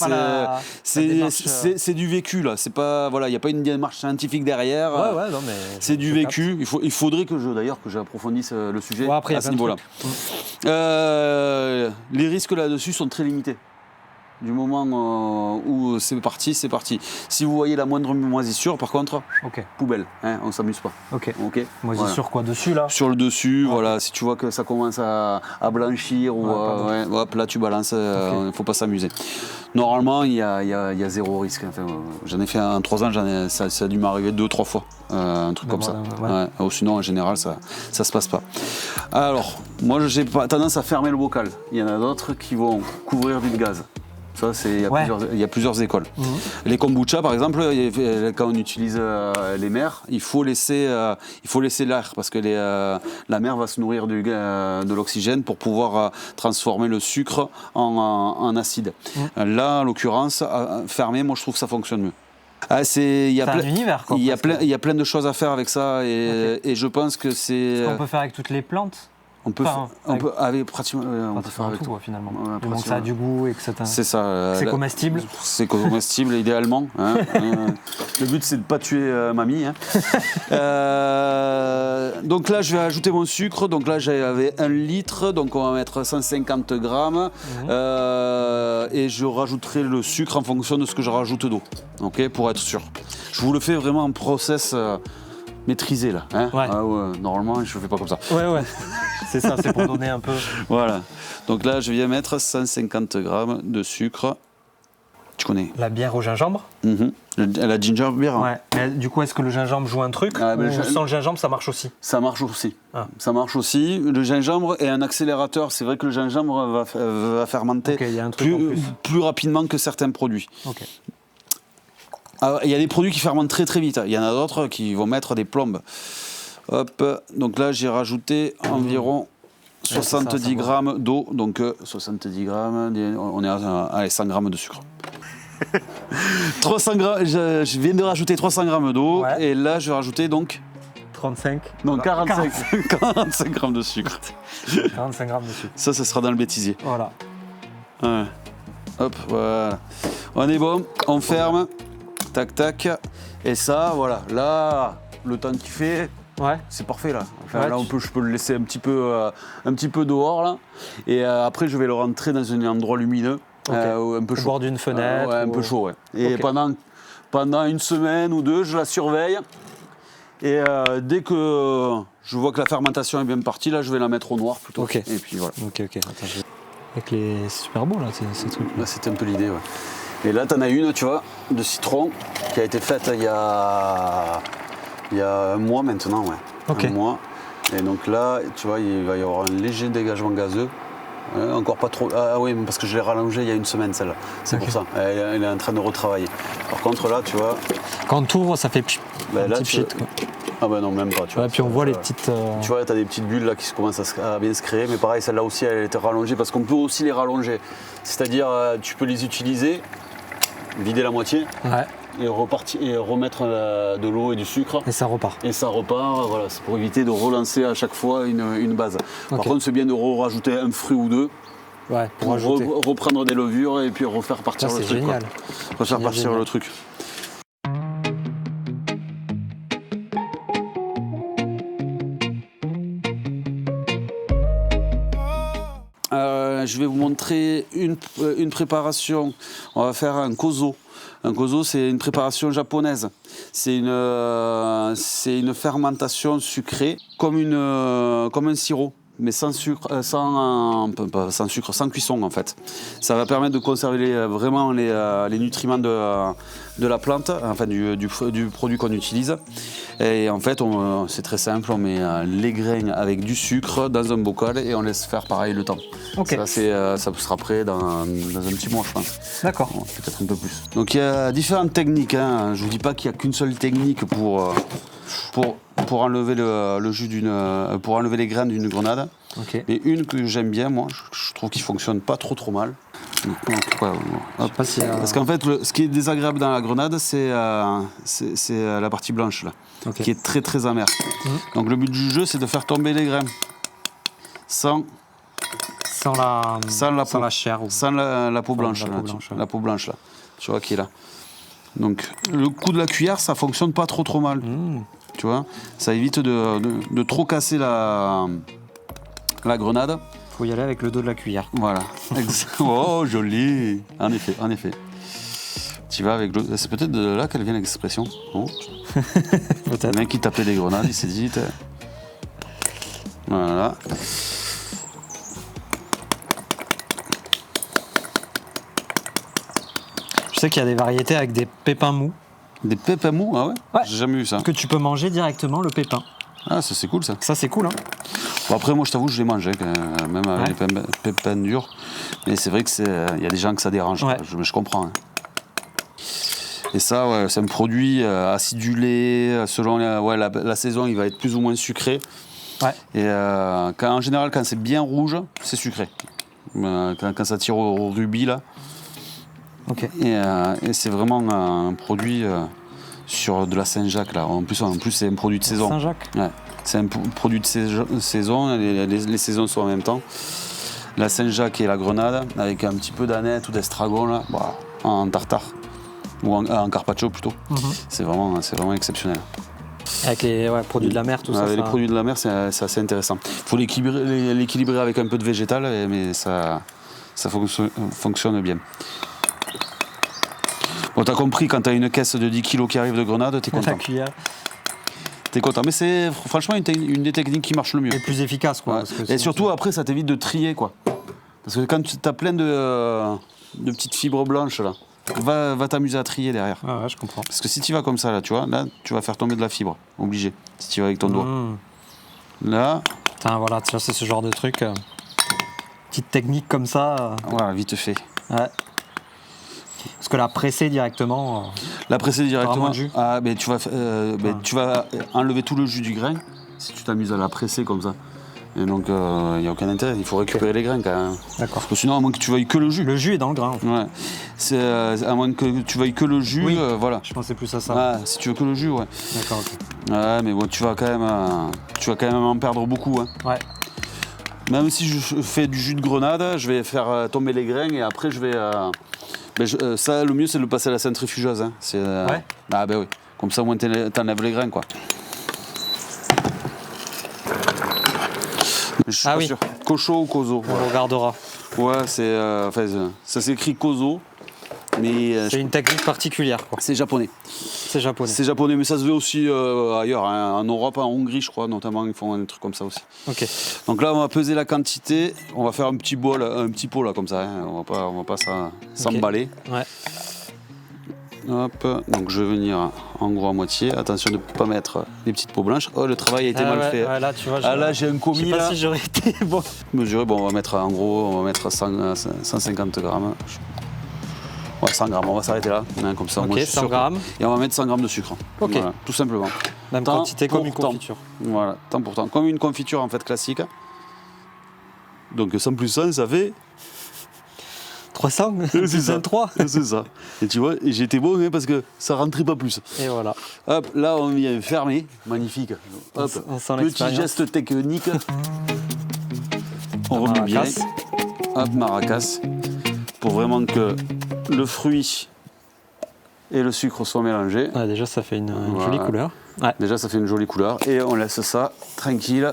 c'est du vécu, là. C'est pas, voilà, il n'y a pas une démarche scientifique derrière.
Non, mais
c'est du vécu. Il faudrait que j'approfondisse le sujet
après,
à ce niveau-là. Les risques là-dessus sont très limités. Du moment où c'est parti. Si vous voyez la moindre moisissure, par contre, poubelle, hein, on ne s'amuse pas.
Moisissure quoi, dessus là ?
Sur le dessus, voilà. Si tu vois que ça commence à blanchir, hop, là tu balances, il ne faut pas s'amuser. Normalement, il y a zéro risque. Enfin, j'en ai fait en 3 ans, ça a dû m'arriver 2-3 fois, un truc comme ça. Sinon, en général, ça ne se passe pas. Alors, moi, j'ai pas tendance à fermer le bocal. Il y en a d'autres qui vont couvrir du gaz. Ça, il y a plusieurs écoles. Les kombucha, par exemple, quand on utilise les mers, il faut laisser l'air parce que la mer va se nourrir de l'oxygène pour pouvoir transformer le sucre en acide. Là, en l'occurrence, fermé, moi je trouve que ça fonctionne mieux. Il y a plein de choses à faire avec ça et je pense que c'est...
Ce qu'on peut faire avec toutes les plantes.
On peut, avec pratiquement.
On peut faire avec tout, finalement.
Ouais,
du moment que ça a du goût et que
c'est ça.
C'est comestible.
C'est comestible idéalement. Hein. Le but c'est de ne pas tuer mamie. Hein. Donc là je vais ajouter mon sucre. Donc là j'avais 1 litre. Donc on va mettre 150 grammes. Et je rajouterai le sucre en fonction de ce que je rajoute d'eau. Ok, pour être sûr. Je vous le fais vraiment en process maîtrisé là. Hein.
Ouais.
Normalement je ne fais pas comme ça.
Ouais. C'est ça, c'est pour donner un peu.
Voilà. Donc là, je viens mettre 150 grammes de sucre. Tu connais?
La bière au gingembre.
La ginger beer. Hein.
Ouais. Mais du coup, est-ce que le gingembre joue un truc ou sans le gingembre, ça marche aussi?
Ça marche aussi.
Ah.
Ça marche aussi. Le gingembre est un accélérateur. C'est vrai que le gingembre va fermenter
y a un truc
plus rapidement que certains produits.
Ok.
Alors, il y a des produits qui fermentent très très vite. Il y en a d'autres qui vont mettre des plombes. Hop, donc là j'ai rajouté environ 70 grammes d'eau, donc 70 grammes, on est à 100 grammes de sucre. 300 grammes, je viens de rajouter 300 grammes d'eau, et là je vais rajouter donc
35.
Non, 45 grammes de sucre.
45 grammes de sucre.
Ça sera dans le bêtisier.
Voilà.
Ouais. Hop, voilà. On est bon, on ferme, tac tac, et ça, voilà, là, le temps qu'il fait.
Ouais.
C'est parfait là. Enfin, là je peux le laisser un petit peu dehors là. Et après je vais le rentrer dans un endroit lumineux, un peu chaud. Au
bord d'une fenêtre.
Un peu chaud, ouais. Et pendant 1 semaine ou 2, je la surveille. Et dès que je vois que la fermentation est bien partie, là je vais la mettre au noir plutôt.
Ok.
Et puis voilà.
Ok. Attends, c'est super beau là ces trucs.
Là, c'était un peu l'idée, ouais. Et là t'en as une, tu vois, de citron qui a été faite il y a 1 mois maintenant, ouais.
Okay.
1 mois. Et donc là, tu vois, il va y avoir un léger dégagement gazeux. Encore pas trop. Ah oui, parce que je l'ai rallongé il y a 1 semaine celle-là. C'est pour ça. Elle est en train de retravailler. Par contre là, tu vois.
Quand tu ouvres, ça fait petit pchit.
Ah bah non, même pas. Tu vois,
puis on voit les petites.
Tu vois, tu as des petites bulles là qui commencent à bien se créer. Mais pareil, celle-là aussi, elle était rallongée parce qu'on peut aussi les rallonger. C'est-à-dire, tu peux les utiliser, vider la moitié.
Ouais.
Et remettre de l'eau et du sucre.
Et ça repart.
Voilà, c'est pour éviter de relancer à chaque fois une base. Par contre, c'est bien de rajouter un fruit ou deux.
Ouais,
pour reprendre des levures et puis refaire partir le truc.
C'est génial.
Refaire partir le truc. Je vais vous montrer une préparation. On va faire un kozo. Un kozo, c'est une préparation japonaise. C'est une fermentation sucrée, comme un sirop, mais sans cuisson en fait. Ça va permettre de conserver vraiment les nutriments de la plante, enfin du produit qu'on utilise. Et en fait, c'est très simple, on met les grains avec du sucre dans un bocal et on laisse faire pareil le temps.
Okay.
Ça sera prêt dans un petit mois, je pense.
D'accord.
Bon, peut-être un peu plus. Donc il y a différentes techniques. Hein. Je ne vous dis pas qu'il n'y a qu'une seule technique pour enlever le jus pour enlever les graines d'une grenade.
Okay.
Et une que j'aime bien, moi, je trouve qu'il fonctionne pas trop mal. Parce qu'en fait, ce qui est désagréable dans la grenade, c'est la partie blanche là, qui est très très amère. Donc le but du jeu, c'est de faire tomber les graines sans
la chair,
sans la peau blanche, la peau blanche là, tu vois qui est là. Donc le coup de la cuillère, ça fonctionne pas trop mal. Tu vois, ça évite de trop casser la grenade.
Faut y aller avec le dos de la cuillère.
Voilà. Oh, joli. En effet. Tu vas avec le... C'est peut-être de là qu'elle vient l'expression. Non.
Peut-être.
Le mec qui tapait des grenades, il s'est dit... Voilà.
Je sais qu'il y a des variétés avec des pépins mous.
Des pépins mous? Ah ouais, j'ai jamais vu ça.
Que tu peux manger directement le pépin.
Ah, ça c'est cool ça.
Ça c'est cool, hein.
Bon, après, moi je t'avoue, je les mange, même avec les pépins durs. Mais c'est vrai qu'il y a des gens que ça dérange.
Ouais.
Je comprends. Hein. Et ça, c'est un produit acidulé. Selon la saison, il va être plus ou moins sucré.
Ouais.
Et en général, quand c'est bien rouge, c'est sucré. Quand ça tire au rubis, là.
Okay.
Et c'est vraiment un produit sur de la Saint-Jacques, là. En plus, c'est un produit de saison.
Saint-Jacques.
Ouais. C'est un produit de saison, les saisons sont en même temps. La Saint-Jacques et la grenade, avec un petit peu d'aneth ou d'estragon là, bah, en tartare, ou en carpaccio plutôt. C'est vraiment exceptionnel.
Avec les produits de la mer, tout ça.
Les produits de la mer, c'est assez intéressant. Il faut l'équilibrer avec un peu de végétal, mais ça fonctionne bien. Bon, t'as compris, quand t'as une caisse de 10 kg qui arrive de grenade, t'es content. T'es content, mais c'est franchement une des techniques qui marche le mieux.
Et plus efficace, quoi.
Ouais. Et surtout, après, ça t'évite de trier, quoi. Parce que quand t'as plein de petites fibres blanches, là, va t'amuser à trier derrière.
Ah ouais, je comprends.
Parce que si tu vas comme ça, là, tu vois, là, tu vas faire tomber de la fibre, obligé, si tu vas avec ton doigt. Là...
Putain, voilà, tu vois, c'est ce genre de truc. Petite technique comme ça.
Voilà, vite fait.
Ouais. Parce que la presser directement.
La presser directement.
De jus.
Ah, mais tu vas enlever tout le jus du grain si tu t'amuses à la presser comme ça. Et donc, il n'y a aucun intérêt. Il faut récupérer les grains quand même.
D'accord.
Parce que sinon, à moins que tu veuilles que le jus.
Le jus est dans le grain. En fait.
Ouais. C'est à moins que tu veuilles que le jus.
Oui.
Voilà.
Je pensais plus à ça.
Ah, si tu veux que le jus, ouais.
D'accord. Ok.
Ouais, mais bon, tu vas quand même en perdre beaucoup. Hein.
Ouais.
Même si je fais du jus de grenade, je vais faire tomber les grains et après je vais. Ça, le mieux, c'est de le passer à la centrifugeuse. Hein.
Ouais.
Ah, ben oui. Comme ça, au moins, t'enlèves les grains, quoi. Je suis pas sûr. Cocho ou Kozo.
On regardera.
Ouais, ça s'écrit Kozo. Mais
c'est une technique particulière, quoi.
C'est japonais.
C'est japonais.
C'est japonais, mais ça se fait aussi ailleurs. Hein. En Europe, en Hongrie, je crois, notamment, ils font un truc comme ça aussi.
Ok.
Donc là, on va peser la quantité. On va faire un petit pot là, comme ça. Hein. On va pas s'emballer.
Ouais.
Hop. Donc je vais venir en gros à moitié. Attention de ne pas mettre les petites peaux blanches. Oh, le travail a été mal fait.
Ouais, là, tu vois,
là, j'ai un commis.
Je sais pas si j'aurais été bon.
Mesurer, bon, on va mettre 150 grammes. Ouais, 100 grammes, on va s'arrêter là. Comme ça,
ok, 100 grammes.
Et on va mettre 100 grammes de sucre.
Ok.
Voilà, tout simplement.
Même quantité comme une confiture.
Voilà, temps pour temps. Comme une confiture en fait classique. Donc 100 plus 100, ça fait
300.
C'est ça.
3.
C'est ça. Et tu vois, j'étais bon hein, parce que ça rentrait pas plus.
Et voilà.
Hop, là on vient fermer. Magnifique. Hop,
on sent
petit geste technique. On remet bien. Hop, maracas. Pour vraiment que le fruit et le sucre soient mélangés.
Ouais, déjà, ça fait une jolie couleur. Ouais.
Déjà, ça fait une jolie couleur. Et on laisse ça tranquille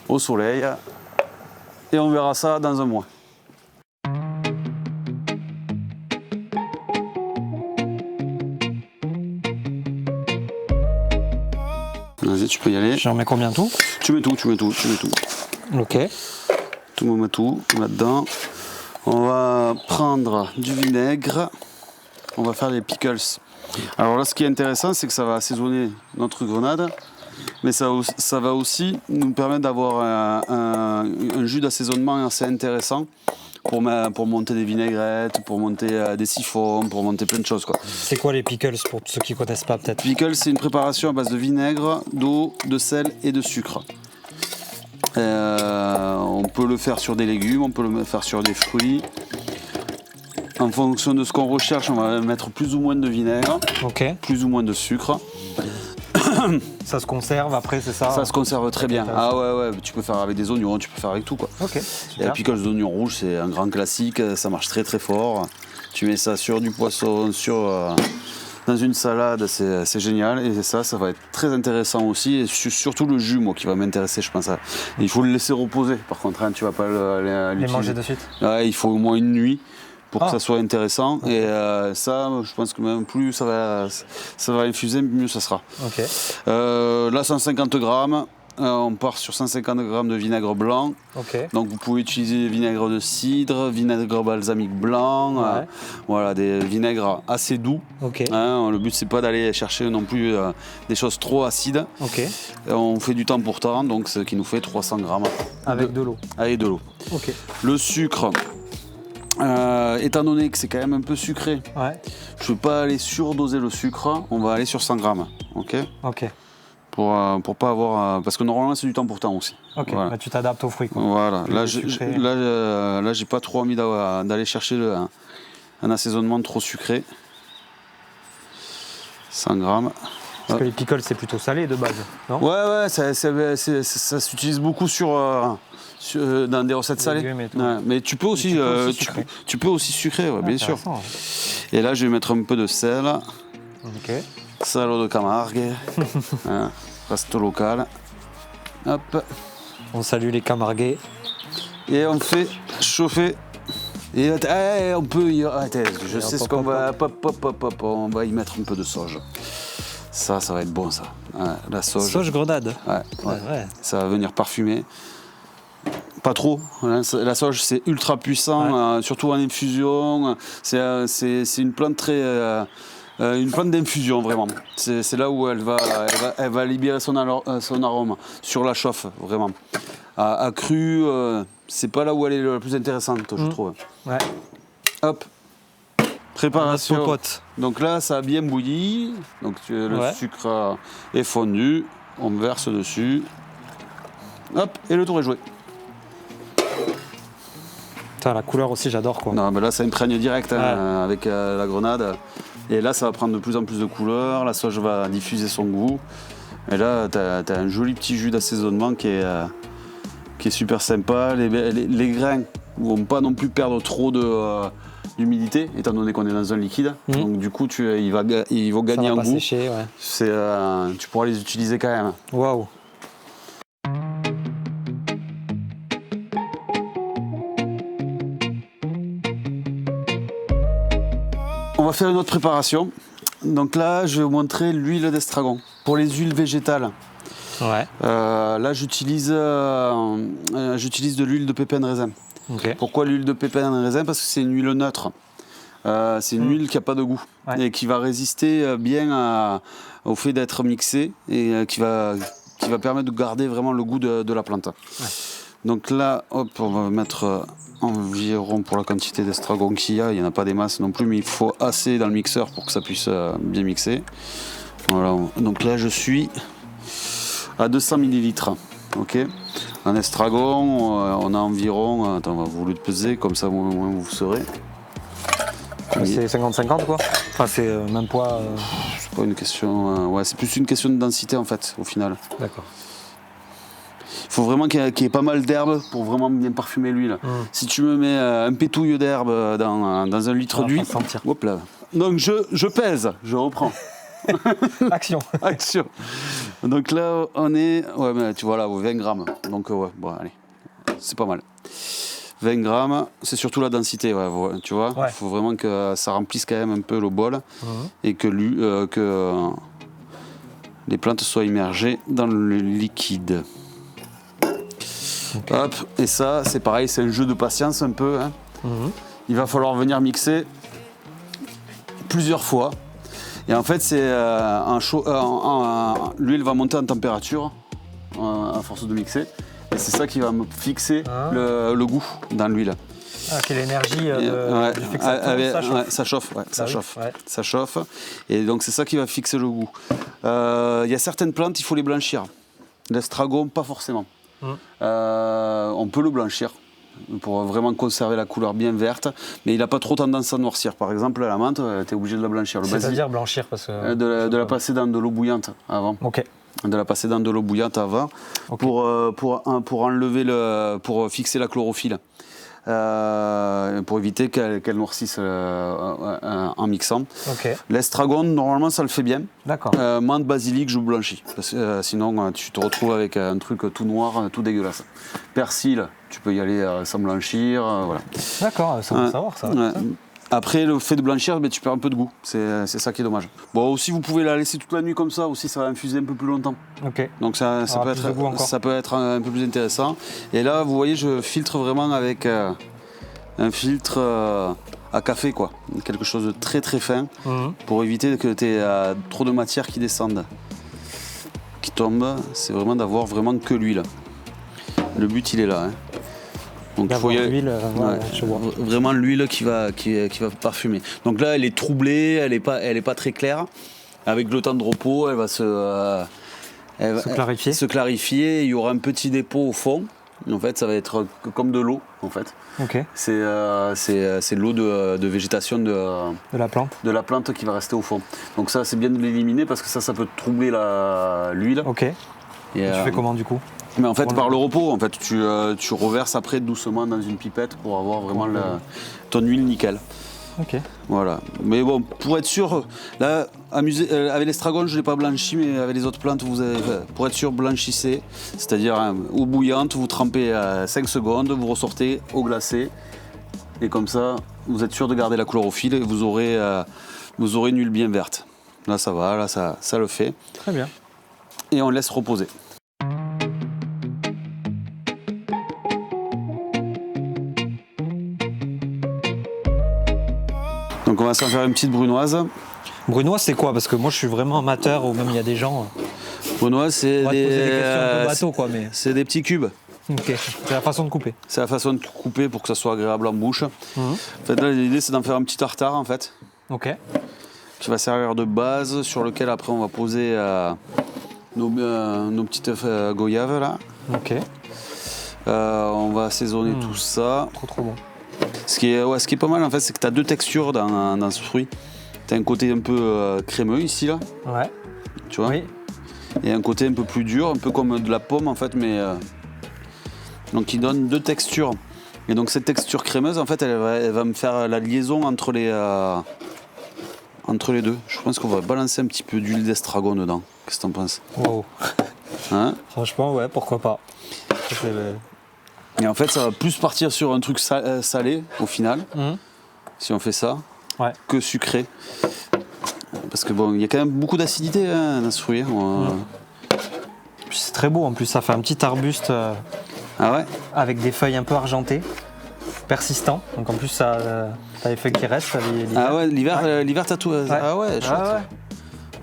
au soleil. Et on verra ça dans un mois. Vas-y, tu peux y aller.
J'en mets combien tout ?
Tu mets tout.
Ok.
On met tout là-dedans. On va prendre du vinaigre. On va faire les pickles. Alors là, ce qui est intéressant, c'est que ça va assaisonner notre grenade. Mais ça va aussi nous permettre d'avoir un jus d'assaisonnement assez intéressant pour monter des vinaigrettes, pour monter des siphons, pour monter plein de choses, quoi.
C'est quoi les pickles pour ceux qui ne connaissent pas peut-être ?
Pickles, c'est une préparation à base de vinaigre, d'eau, de sel et de sucre. On peut le faire sur des légumes, on peut le faire sur des fruits. En fonction de ce qu'on recherche, on va mettre plus ou moins de vinaigre, plus ou moins de sucre.
Ça se conserve après, c'est ça ?
Ça se conserve très bien. Ah ouais, tu peux faire avec des oignons, tu peux faire avec tout, quoi.
Ok.
Et la pickles d'oignons rouges, c'est un grand classique, ça marche très très fort. Tu mets ça sur du poisson, dans une salade, c'est génial. Et ça va être très intéressant aussi. Et surtout le jus, moi, qui va m'intéresser, je pense. Il faut le laisser reposer, par contre, hein, tu vas pas
les manger de suite.
Ouais, il faut au moins une nuit pour que ça soit intéressant. Et ça, je pense que même plus ça va infuser, mieux ça sera.
Ok.
Là, 150 grammes. On part sur 150 grammes de vinaigre blanc.
Okay.
Donc vous pouvez utiliser vinaigre de cidre, vinaigre balsamique blanc, voilà, des vinaigres assez doux.
Okay.
Le but c'est pas d'aller chercher non plus des choses trop acides.
Okay.
On fait du temps pour temps, donc ce qui nous fait 300 grammes.
Avec de l'eau.
Avec de l'eau.
Okay.
Le sucre. Étant donné que c'est quand même un peu sucré, je ne veux pas aller surdoser le sucre, on va aller sur 100 grammes. Ok. Pour pas avoir. Parce que normalement, c'est du temps pour temps aussi.
Ok, voilà. Bah, tu t'adaptes aux fruits, quoi.
Voilà, là, j'ai pas trop envie d'aller chercher un assaisonnement trop sucré. 100 grammes.
Parce que les pickles, c'est plutôt salé de base, non?
Ouais, ça s'utilise beaucoup dans des recettes salées. Ouais, mais tu peux aussi, tu peux aussi sucrer, ouais, bien sûr. Et là, je vais mettre un peu de sel.
Ok.
Salo de Camargue. Hein, resto local. Hop.
On salue les Camarguais.
Et on fait chauffer. Et on peut y... Attends, je sais ce qu'on va... On va y mettre un peu de sauge. Ça va être bon, ça. Ouais, la sauge.
Sauge grenade.
Ouais. Ça va venir parfumer. Pas trop. La sauge, c'est ultra puissant, surtout en infusion. C'est une plante très... une plante d'infusion, vraiment. C'est là où elle va libérer son arôme. Sur la chauffe, vraiment. À cru, c'est pas là où elle est la plus intéressante, je trouve.
Ouais.
Hop. Préparation.
Popote.
Donc là, ça a bien bouilli. Donc le sucre est fondu. On verse dessus. Hop, et le tour est joué.
Putain, la couleur aussi, j'adore, quoi.
Non, mais là, ça imprègne direct avec la grenade. Et là, ça va prendre de plus en plus de couleurs. La sauge va diffuser son goût. Et là, t'as un joli petit jus d'assaisonnement qui est super sympa. Les grains ne vont pas non plus perdre trop d'humidité, étant donné qu'on est dans un liquide. Donc du coup, ils vont gagner en goût.
Sécher, ouais.
Tu pourras les utiliser quand même.
Waouh.
On va faire une autre préparation. Donc là, je vais vous montrer l'huile d'estragon. Pour les huiles végétales, là j'utilise de l'huile de pépins de raisin.
Okay.
Pourquoi l'huile de pépins de raisin? Parce que c'est une huile neutre. C'est une huile qui n'a pas de goût et qui va résister bien au fait d'être mixée et qui va permettre de garder vraiment le goût de la plante. Ouais. Donc là, hop, on va mettre environ, pour la quantité d'estragon qu'il y a, il n'y en a pas des masses non plus, mais il faut assez dans le mixeur pour que ça puisse bien mixer. Voilà, donc là je suis à 200 ml. Ok. En estragon, on a environ, attends, on va vous le peser, comme ça au moins vous saurez.
C'est 50-50 quoi. Enfin c'est même poids.
C'est pas une question, c'est plus une question de densité en fait, au final.
D'accord.
Il faut vraiment qu'il y ait pas mal d'herbes pour vraiment bien parfumer l'huile. Si tu me mets un pétouille d'herbe dans un litre d'huile, hop là. Donc je pèse, je reprends.
Action.
Donc là on est, mais tu vois là, 20 grammes. Donc bon allez, c'est pas mal. 20 grammes, c'est surtout la densité, tu vois. Il faut vraiment que ça remplisse quand même un peu le bol et que les plantes soient immergées dans le liquide. Okay. Hop, et ça, c'est pareil, c'est un jeu de patience un peu. Hein. Il va falloir venir mixer plusieurs fois. Et en fait, l'huile va monter en température à force de mixer. Et c'est ça qui va me fixer le goût dans l'huile.
Ah, quelle énergie du fait que ça chauffe.
Ça chauffe. Et donc c'est ça qui va fixer le goût. Il y a certaines plantes, il faut les blanchir. L'estragon, pas forcément. On peut le blanchir pour vraiment conserver la couleur bien verte, mais il n'a pas trop tendance à noircir. Par exemple, la menthe, tu es obligé de la blanchir.
C'est-à-dire blanchir parce que
de la passer dans de l'eau bouillante avant.
Ok.
De la passer dans de l'eau bouillante avant pour enlever pour fixer la chlorophylle. Pour éviter qu'elle noircisse en mixant.
Okay.
L'estragon, normalement, ça le fait bien.
D'accord.
Menthe, basilic, je blanchis. Parce que sinon, tu te retrouves avec un truc tout noir, tout dégueulasse. Persil, tu peux y aller sans blanchir. Voilà.
D'accord, ça va savoir ça.
Après, le fait de blanchir, tu perds un peu de goût. C'est ça qui est dommage. Bon, aussi, vous pouvez la laisser toute la nuit comme ça. Aussi, ça va infuser un peu plus longtemps.
Ok.
Donc, ça peut être un peu plus intéressant. Et là, vous voyez, je filtre vraiment avec un filtre à café, quoi. Quelque chose de très très fin pour éviter que tu aies trop de matière qui descende, qui tombe. C'est vraiment d'avoir vraiment que l'huile. Le but, il est là. Hein. Donc il faut vraiment l'huile qui va parfumer. Donc là, elle est troublée, elle est pas très claire. Avec le temps de repos, elle va se clarifier. Il y aura un petit dépôt au fond En fait, ça va être comme de l'eau, en fait.
Ok.
C'est l'eau de végétation
De la plante.
de la plante qui va rester au fond. Donc ça, c'est bien de l'éliminer parce que ça peut troubler l'huile.
Ok.
Et,
Tu fais comment du coup?
mais en fait, par le repos, en fait, tu reverses après doucement dans une pipette pour avoir vraiment ton huile nickel.
Ok.
Voilà. Mais bon, pour être sûr, là, avec l'estragon, je ne l'ai pas blanchi, mais avec les autres plantes, pour être sûr, blanchissez. C'est-à-dire eau bouillante, vous trempez 5 secondes, vous ressortez eau glacée. Et comme ça, vous êtes sûr de garder la couleur au fil et vous aurez une huile bien verte. Là, ça va, là, ça le fait.
Très bien.
Et on laisse reposer. Donc on va s'en faire une petite brunoise.
Brunoise, c'est quoi? Parce que moi, je suis vraiment amateur, ou même il y a des gens.
Brunoise, c'est
On va te poser des questions un peu bateau, quoi, mais.
c'est des petits cubes.
Ok. C'est la façon de couper.
C'est la façon de couper pour que ça soit agréable en bouche.
Mhm.
En fait, là, l'idée, c'est d'en faire un petit tartare, en fait,
Ok.
qui va servir de base, sur lequel après on va poser nos petites goyaves là.
Ok.
On va assaisonner tout ça.
Trop bon.
Ce qui est pas mal en fait, c'est que tu as deux textures dans ce fruit. Tu as un côté un peu crémeux ici là,
Ouais.
tu vois,
Oui.
et un côté un peu plus dur, un peu comme de la pomme en fait, mais donc il donne deux textures. Et donc cette texture crémeuse en fait, elle va me faire la liaison entre les deux. Je pense qu'on va balancer un petit peu d'huile d'estragon dedans. Qu'est-ce que t'en penses?
Wow.
Hein?
Franchement, ouais, pourquoi pas. C'est-
Et en fait, ça va plus partir sur un truc salé au final,
Mhm.
si on fait ça,
Ouais.
que sucré. Parce que bon, il y a quand même beaucoup d'acidité dans ce fruit.
Puis c'est très beau, en plus, ça fait un petit arbuste
Ah ouais?
avec des feuilles un peu argentées, persistant. Donc en plus, ça, t'as les feuilles qui restent.
Ah ouais, l'hiver t'as tout. Ah ouais, chouette.
Ah ouais.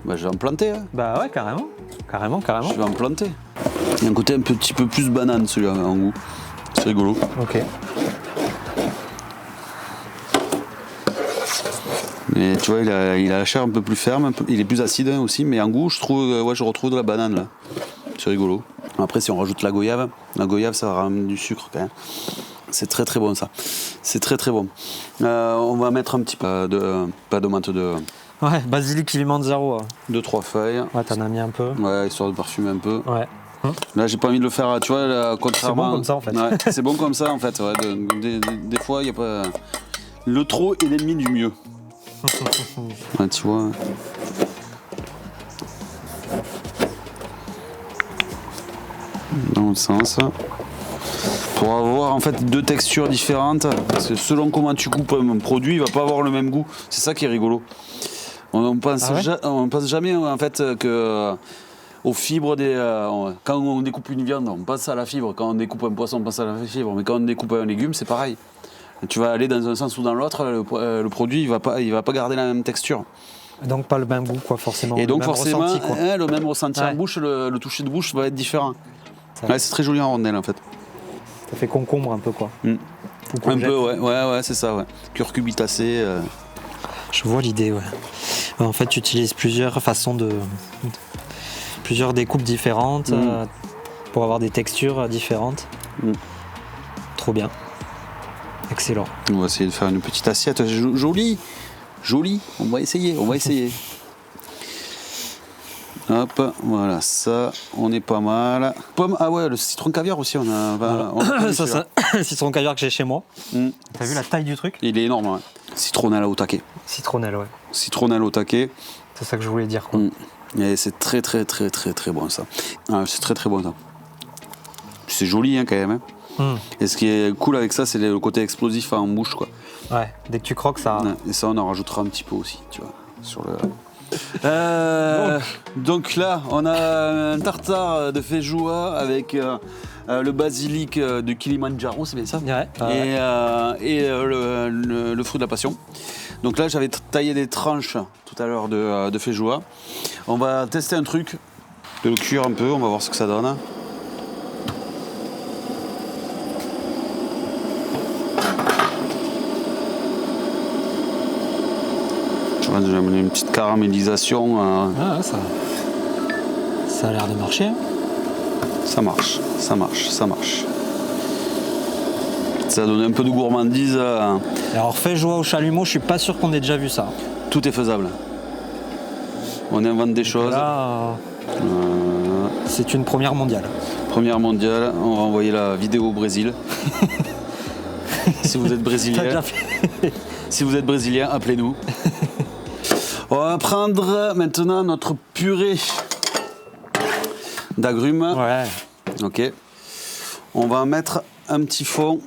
Bah, je vais en planter. Hein.
Bah ouais, carrément. Carrément.
Je vais en planter. Il y a un côté un petit peu plus banane celui-là en goût. C'est rigolo.
Ok.
Mais tu vois, il a la chair un peu plus ferme, il est plus acide aussi, mais en goût, je retrouve de la banane là. C'est rigolo. Après, si on rajoute la goyave ça va ramener du sucre quand même. C'est très très bon ça. C'est très très bon. On va mettre un petit peu de menthe
Ouais, basilic Kilimanjaro.
2-3 feuilles.
Ouais, t'en as mis un peu.
Ouais, histoire de parfumer un peu.
Ouais.
Là, j'ai pas envie de le faire, tu vois, là, contrairement.
C'est bon comme ça en fait.
Ouais, c'est bon comme ça en fait. Ouais, des fois, il y a pas. Le trop est l'ennemi du mieux. Ouais, tu vois. Dans le sens. Pour avoir en fait deux textures différentes, parce que selon comment tu coupes un produit, il va pas avoir le même goût. C'est ça qui est rigolo. On pense, on pense jamais en fait que aux fibres quand on découpe une viande, on pense à la fibre. Quand on découpe un poisson, on pense à la fibre. Mais quand on découpe un légume, c'est pareil. Tu vas aller dans un sens ou dans l'autre, le produit il va pas garder la même texture.
Donc pas le même goût quoi forcément.
Et donc
le même
forcément,
ressenti, quoi.
le même ressenti en bouche, le toucher de bouche va être différent. Ouais, c'est très joli en rondelle en fait.
Ça fait concombre un peu quoi.
Mm.
Ou
Un
courgette.
peu, ouais, c'est ça, ouais. Curcubitacé.
Je vois l'idée, ouais. En fait, tu utilises plusieurs façons plusieurs découpes différentes pour avoir des textures différentes.
Mm.
Trop bien. Excellent.
On va essayer de faire une petite assiette jolie. Jolie, on va essayer. Hop, voilà, ça, on est pas mal. Pomme, ah ouais, le citron caviar aussi, on a
Ça, c'est citron caviar que j'ai chez moi.
Mm.
T'as vu la taille du truc?
Il est énorme, ouais. Citronnelle au taquet.
Citronnelle, ouais.
Citronnelle au taquet.
C'est ça que je voulais dire, quoi.
Et c'est très bon ça. Ah, c'est très bon ça. C'est joli hein, quand même. Hein. Et ce qui est cool avec ça, c'est le côté explosif en bouche, quoi.
Ouais, dès que tu croques, ça.
Ouais, et ça, on en rajoutera un petit peu aussi, tu vois, sur le. Donc là, on a un tartare de feijoa avec le basilic de Kilimanjaro, c'est bien ça?
Ouais.
Et le fruit de la passion. Donc là, j'avais taillé des tranches tout à l'heure de feijoa. On va tester un truc, de le cuire un peu, on va voir ce que ça donne. J'ai amené une petite caramélisation.
Ah, ça a l'air de marcher. Hein.
Ça marche. Ça a donné un peu de gourmandise.
Alors fait joie au chalumeau, je suis pas sûr qu'on ait déjà vu ça.
Tout est faisable. On invente des choses.
Là, c'est une première mondiale.
Première mondiale, on va envoyer la vidéo au Brésil. Si vous êtes
T'as
brésilien,
déjà fait
si vous êtes brésilien, appelez-nous. On va prendre maintenant notre purée d'agrumes.
Ouais.
Ok. On va en mettre un petit fond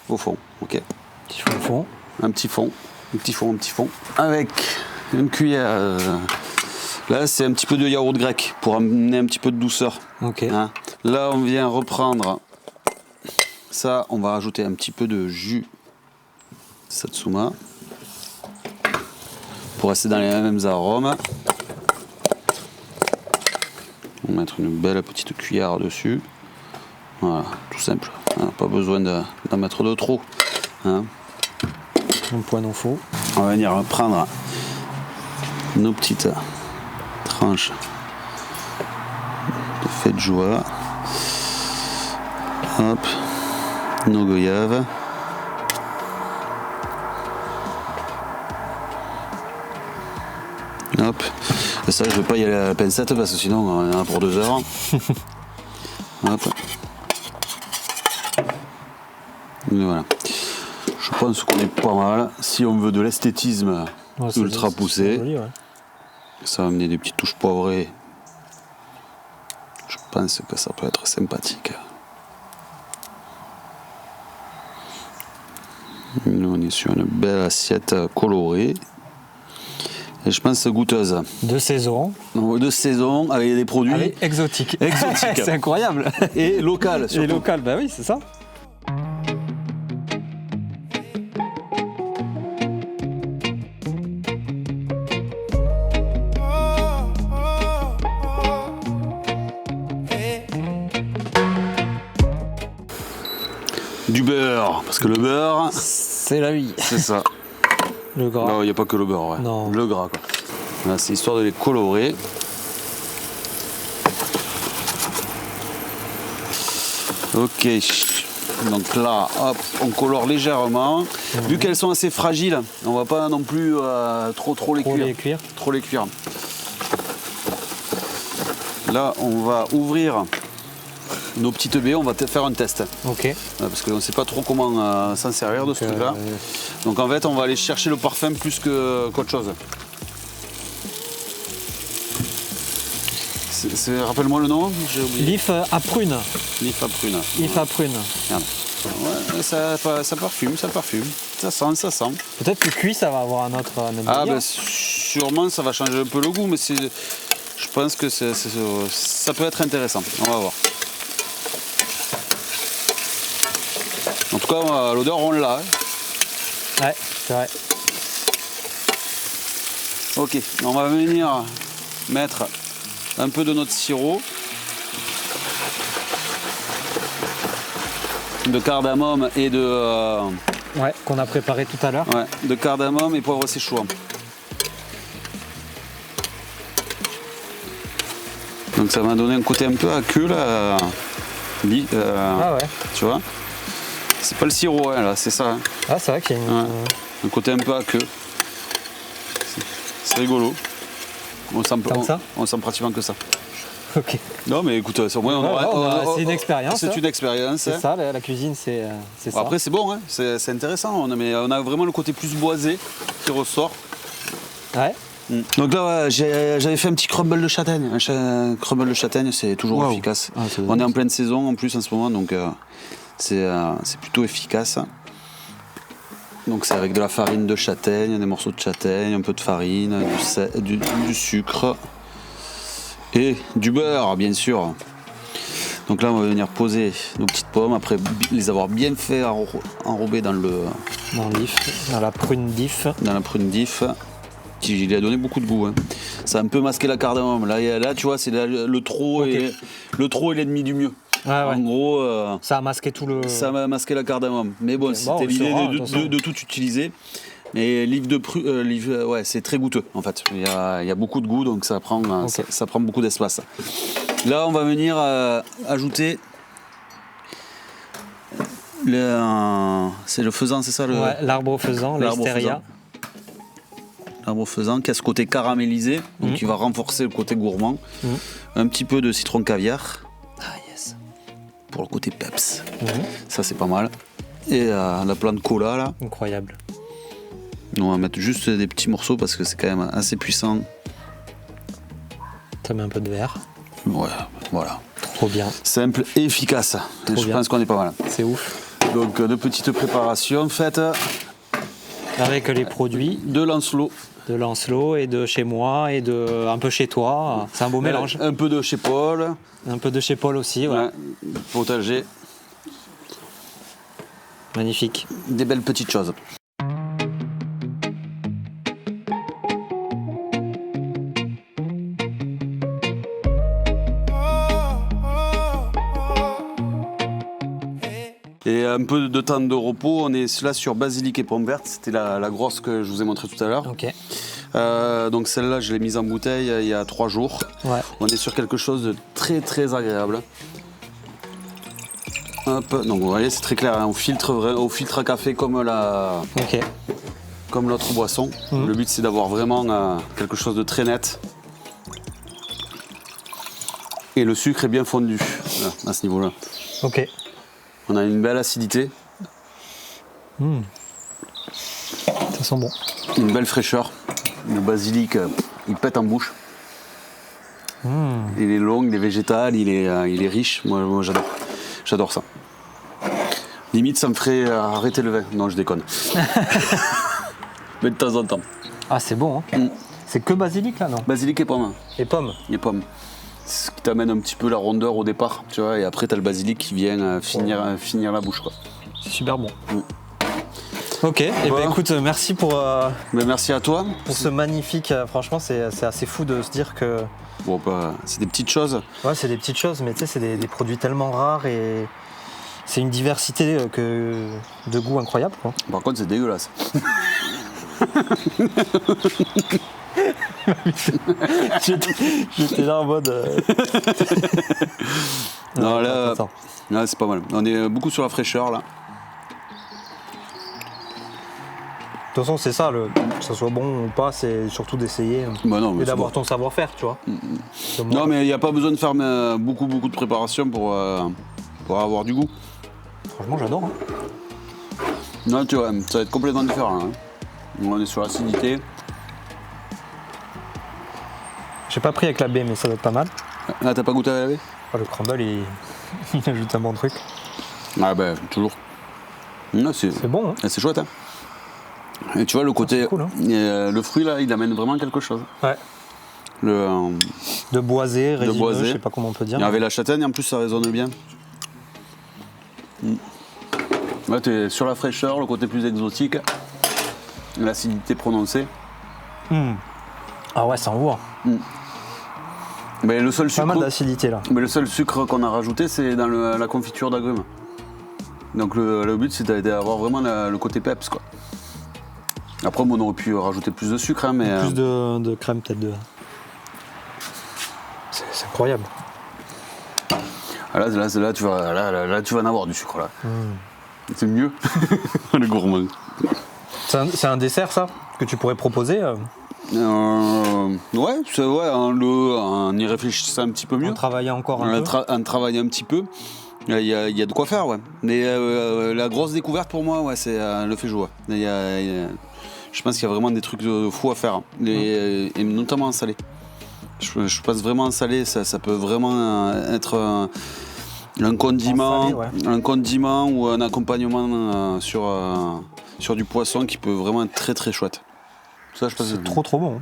au fond. Ok.
Petit fond.
Un petit fond. Un petit fond, un petit fond. Avec une cuillère. Là, c'est un petit peu de yaourt grec pour amener un petit peu de douceur.
Ok.
Hein. Là, on vient reprendre ça. On va rajouter un petit peu de jus Satsuma pour rester dans les mêmes arômes. On va mettre une belle petite cuillère dessus. Voilà, tout simple. Hein, pas besoin d'en mettre de trop. Hein.
Un poids faux.
On va venir prendre nos petites tranches de fête joie. Hop, nos goyaves. Hop. Et ça, je vais pas y aller à la pincette parce que sinon on en a pour 2 heures. Hop. Et voilà. Je pense qu'on est pas mal. Si on veut de l'esthétisme ultra poussé,
joli, ouais.
ça va amener des petites touches poivrées. Je pense que ça peut être sympathique. Nous, on est sur une belle assiette colorée. Et je pense goûteuse.
De saison.
De saison, avec des produits
Allez, exotiques.
exotiques.
C'est incroyable.
Et local surtout.
Et local, bah oui, c'est ça.
Du beurre, parce que le beurre,
C'est la vie.
c'est ça.
Le gras.
Non, il n'y a pas que le beurre, ouais.
Non.
Le gras, quoi. Là, c'est histoire de les colorer. Ok. Donc là, hop, on colore légèrement. Vu qu'elles sont assez fragiles, on va pas non plus trop les
Pour
cuire.
les cuire.
Trop les cuire. Là, on va ouvrir nos petites baies, on va faire un test.
Ok.
Parce qu'on ne sait pas trop comment s'en servir de ce truc-là. Donc en fait, on va aller chercher le parfum plus qu'autre chose. Rappelle-moi le nom, j'ai oublié.
L'if à prune.
L'if à prune.
L'if à prune.
Regarde. Ouais, ça parfume, ça parfume. Ça sent.
Peut-être que cuit, ça va avoir un autre
Ah
délire.
ben sûrement, ça va changer un peu le goût, mais je pense que ça peut être intéressant. On va voir. En tout cas, l'odeur, on l'a. Hein.
Ouais, c'est vrai.
Ok, on va venir mettre un peu de notre sirop de cardamome et
Ouais, qu'on a préparé tout à l'heure.
de cardamome et poivre séchouan. Donc ça m'a donné un côté un peu aqueux là.
Ah ouais.
Tu vois? C'est pas le sirop hein, là, c'est ça. Hein.
Ah, c'est vrai qu'il y a une.
Ouais. Un côté un peu aqueux. C'est rigolo. On sent pratiquement que ça.
Ok.
Non mais écoute, c'est au moins
c'est une expérience.
C'est
hein.
une expérience.
C'est
hein.
ça, la cuisine, c'est ça.
Après c'est bon, hein. C'est intéressant, mais on a vraiment le côté plus boisé qui ressort.
Ouais.
Donc là, j'avais fait un petit crumble de châtaigne. Un crumble de châtaigne, c'est toujours efficace.
Ah,
on est en pleine saison en plus en ce moment, donc c'est plutôt efficace. Donc c'est avec de la farine de châtaigne, des morceaux de châtaigne, un peu de farine, du sucre et du beurre, bien sûr. Donc là, on va venir poser nos petites pommes après les avoir bien fait enrober dans
l'if, dans la prune d'if.
Dans la prune d'if. Qui lui a donné beaucoup de goût. Hein. Ça a un peu masqué la cardamome. Là tu vois, c'est le trop et l'ennemi du mieux.
Ah ouais.
En gros,
ça a masqué tout le.
Ça a masqué la cardamome. Mais bon, c'était l'idée de tout utiliser. Et l'if c'est très goûteux en fait. Il y a beaucoup de goût, donc ça prend beaucoup d'espace. Là, on va venir ajouter C'est le faisan, c'est ça
Ouais, l'arbre faisan, l'Hesperia.
L'arbre faisan qui a ce côté caramélisé, donc qui va renforcer le côté gourmand. Un petit peu de citron caviar.
Ah yes.
Pour le côté peps. Ça c'est pas mal. Et la plante cola là.
Incroyable.
On va mettre juste des petits morceaux parce que c'est quand même assez puissant.
Ça met un peu de verre.
Ouais, voilà.
Trop bien.
Simple et efficace. Je pense qu'on est pas mal.
C'est ouf.
Donc de petites préparations faites
avec les produits
de Lancelot.
De Lancelot et de chez moi et de un peu chez toi. C'est un beau mélange.
Un peu de chez Paul.
Un peu de chez Paul aussi, ouais.
Potager.
Magnifique.
Des belles petites choses. Et un peu de temps de repos, on est là sur basilic et pommes vertes. C'était la grosse que je vous ai montrée tout à l'heure.
Ok.
Donc celle-là, je l'ai mise en bouteille il y a 3 jours.
Ouais.
On est sur quelque chose de très très agréable. Hop. Donc vous voyez, c'est très clair. Hein. On filtre au filtre à café comme l'autre boisson. Le but, c'est d'avoir vraiment quelque chose de très net. Et le sucre est bien fondu là, à ce niveau-là.
Ok.
On a une belle acidité.
Ça sent bon.
Une belle fraîcheur. Le basilic, il pète en bouche. Il est long, il est végétal, il est riche. Moi j'adore. J'adore ça. Limite, ça me ferait arrêter le vin. Non, je déconne. Mais de temps en temps.
Ah, c'est bon. Hein. C'est que basilic là, non?
Basilic et pommes.
Et pommes.
Et pommes. C'est ce qui t'amène un petit peu la rondeur au départ, tu vois, et après t'as le basilic qui vient finir la bouche, quoi.
C'est super bon. Ok, et ben écoute, merci pour.
Merci à toi.
Pour ce magnifique. Franchement, c'est assez fou de se dire que.
Bon, c'est des petites choses.
Ouais, c'est des petites choses, mais tu sais, c'est des produits tellement rares et c'est une diversité de goût incroyable, quoi.
Par contre, c'est dégueulasse.
J'étais là en mode.
Non, là, c'est pas mal. On est beaucoup sur la fraîcheur là.
De toute façon, c'est ça, que ça soit bon ou pas, c'est surtout d'essayer et d'avoir ton savoir-faire, tu vois.
Non, mais il n'y a pas besoin de faire beaucoup de préparation pour avoir du goût.
Franchement, j'adore. Hein.
Non, tu vois, ça va être complètement différent. Hein. On est sur l'acidité.
J'ai pas pris avec la baie, mais ça doit être pas mal.
Ah, t'as pas goûté à la baie?
Le crumble, il ajoute un bon truc.
Ah ben, toujours.
C'est bon, hein.
C'est chouette, hein. Et tu vois, le côté...
Cool, hein.
Le fruit, là, il amène vraiment quelque chose.
Ouais. De boisé, résineux, je sais pas comment on peut dire.
Il y avait la châtaigne, en plus, ça résonne bien. Là, t'es sur la fraîcheur, le côté plus exotique. L'acidité prononcée.
Ah ouais, ça envoie.
Mais le seul sucre,
pas mal d'acidité là.
Mais le seul sucre qu'on a rajouté, c'est dans la confiture d'agrumes. Donc le but, c'est d'avoir vraiment le côté peps, quoi. Après, on aurait pu rajouter plus de sucre, hein, mais...
Plus de crème, peut-être de... C'est incroyable.
Là, tu vas en avoir du sucre, là. C'est mieux, le gourmand.
C'est un dessert, ça, que tu pourrais proposer
Ouais, en y réfléchissant un petit peu mieux.
En travaillant encore un peu.
En travaillant un petit peu. Il y a de quoi faire, ouais. Mais la grosse découverte pour moi, ouais, c'est le feijoa. Je pense qu'il y a vraiment des trucs de fou à faire, hein. Et notamment en salé. Je pense vraiment en salé, ça peut vraiment être un condiment,
salé, ouais.
Un condiment ou un accompagnement sur du poisson qui peut vraiment être très très chouette. Ça, je pense
c'est trop bon.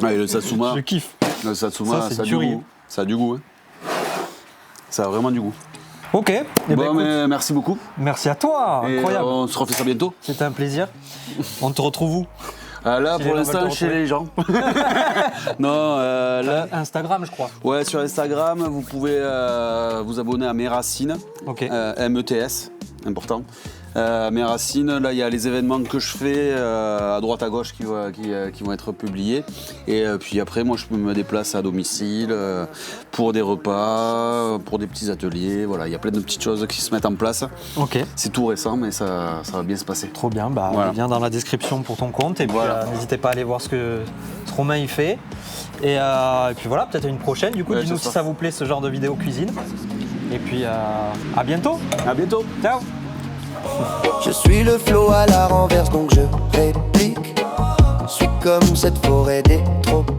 Ouais, le satsuma.
Je kiffe.
Le satsuma, ça a du goût. Ça a du goût, hein. Ça a vraiment du goût.
Ok.
Mais merci beaucoup.
Merci à toi.
Et
incroyable.
On se refait ça bientôt.
C'était un plaisir. On te retrouve où?
Là, pour l'instant, chez les gens. Non, là.
Instagram, je crois.
Ouais, sur Instagram, vous pouvez vous abonner à Mes Racines.
Ok.
METS, important. mes racines. Là, il y a les événements que je fais à droite à gauche qui vont être publiés. Et puis après, moi, je me déplace à domicile pour des repas, pour des petits ateliers. Voilà, il y a plein de petites choses qui se mettent en place.
Ok.
C'est tout récent, mais ça va bien se passer.
Trop bien,
Voilà.
lien dans la description pour ton compte. Et puis
Voilà.
n'hésitez pas à aller voir ce que Romain il fait. Et puis voilà, peut-être une prochaine. Du coup,
Ouais,
dis-nous si
c'est ça.
ça vous plaît ce genre de vidéo cuisine. Et puis à bientôt.
À bientôt.
Ciao.
Je suis le flot à la renverse donc je réplique. Je suis comme cette forêt des tropiques.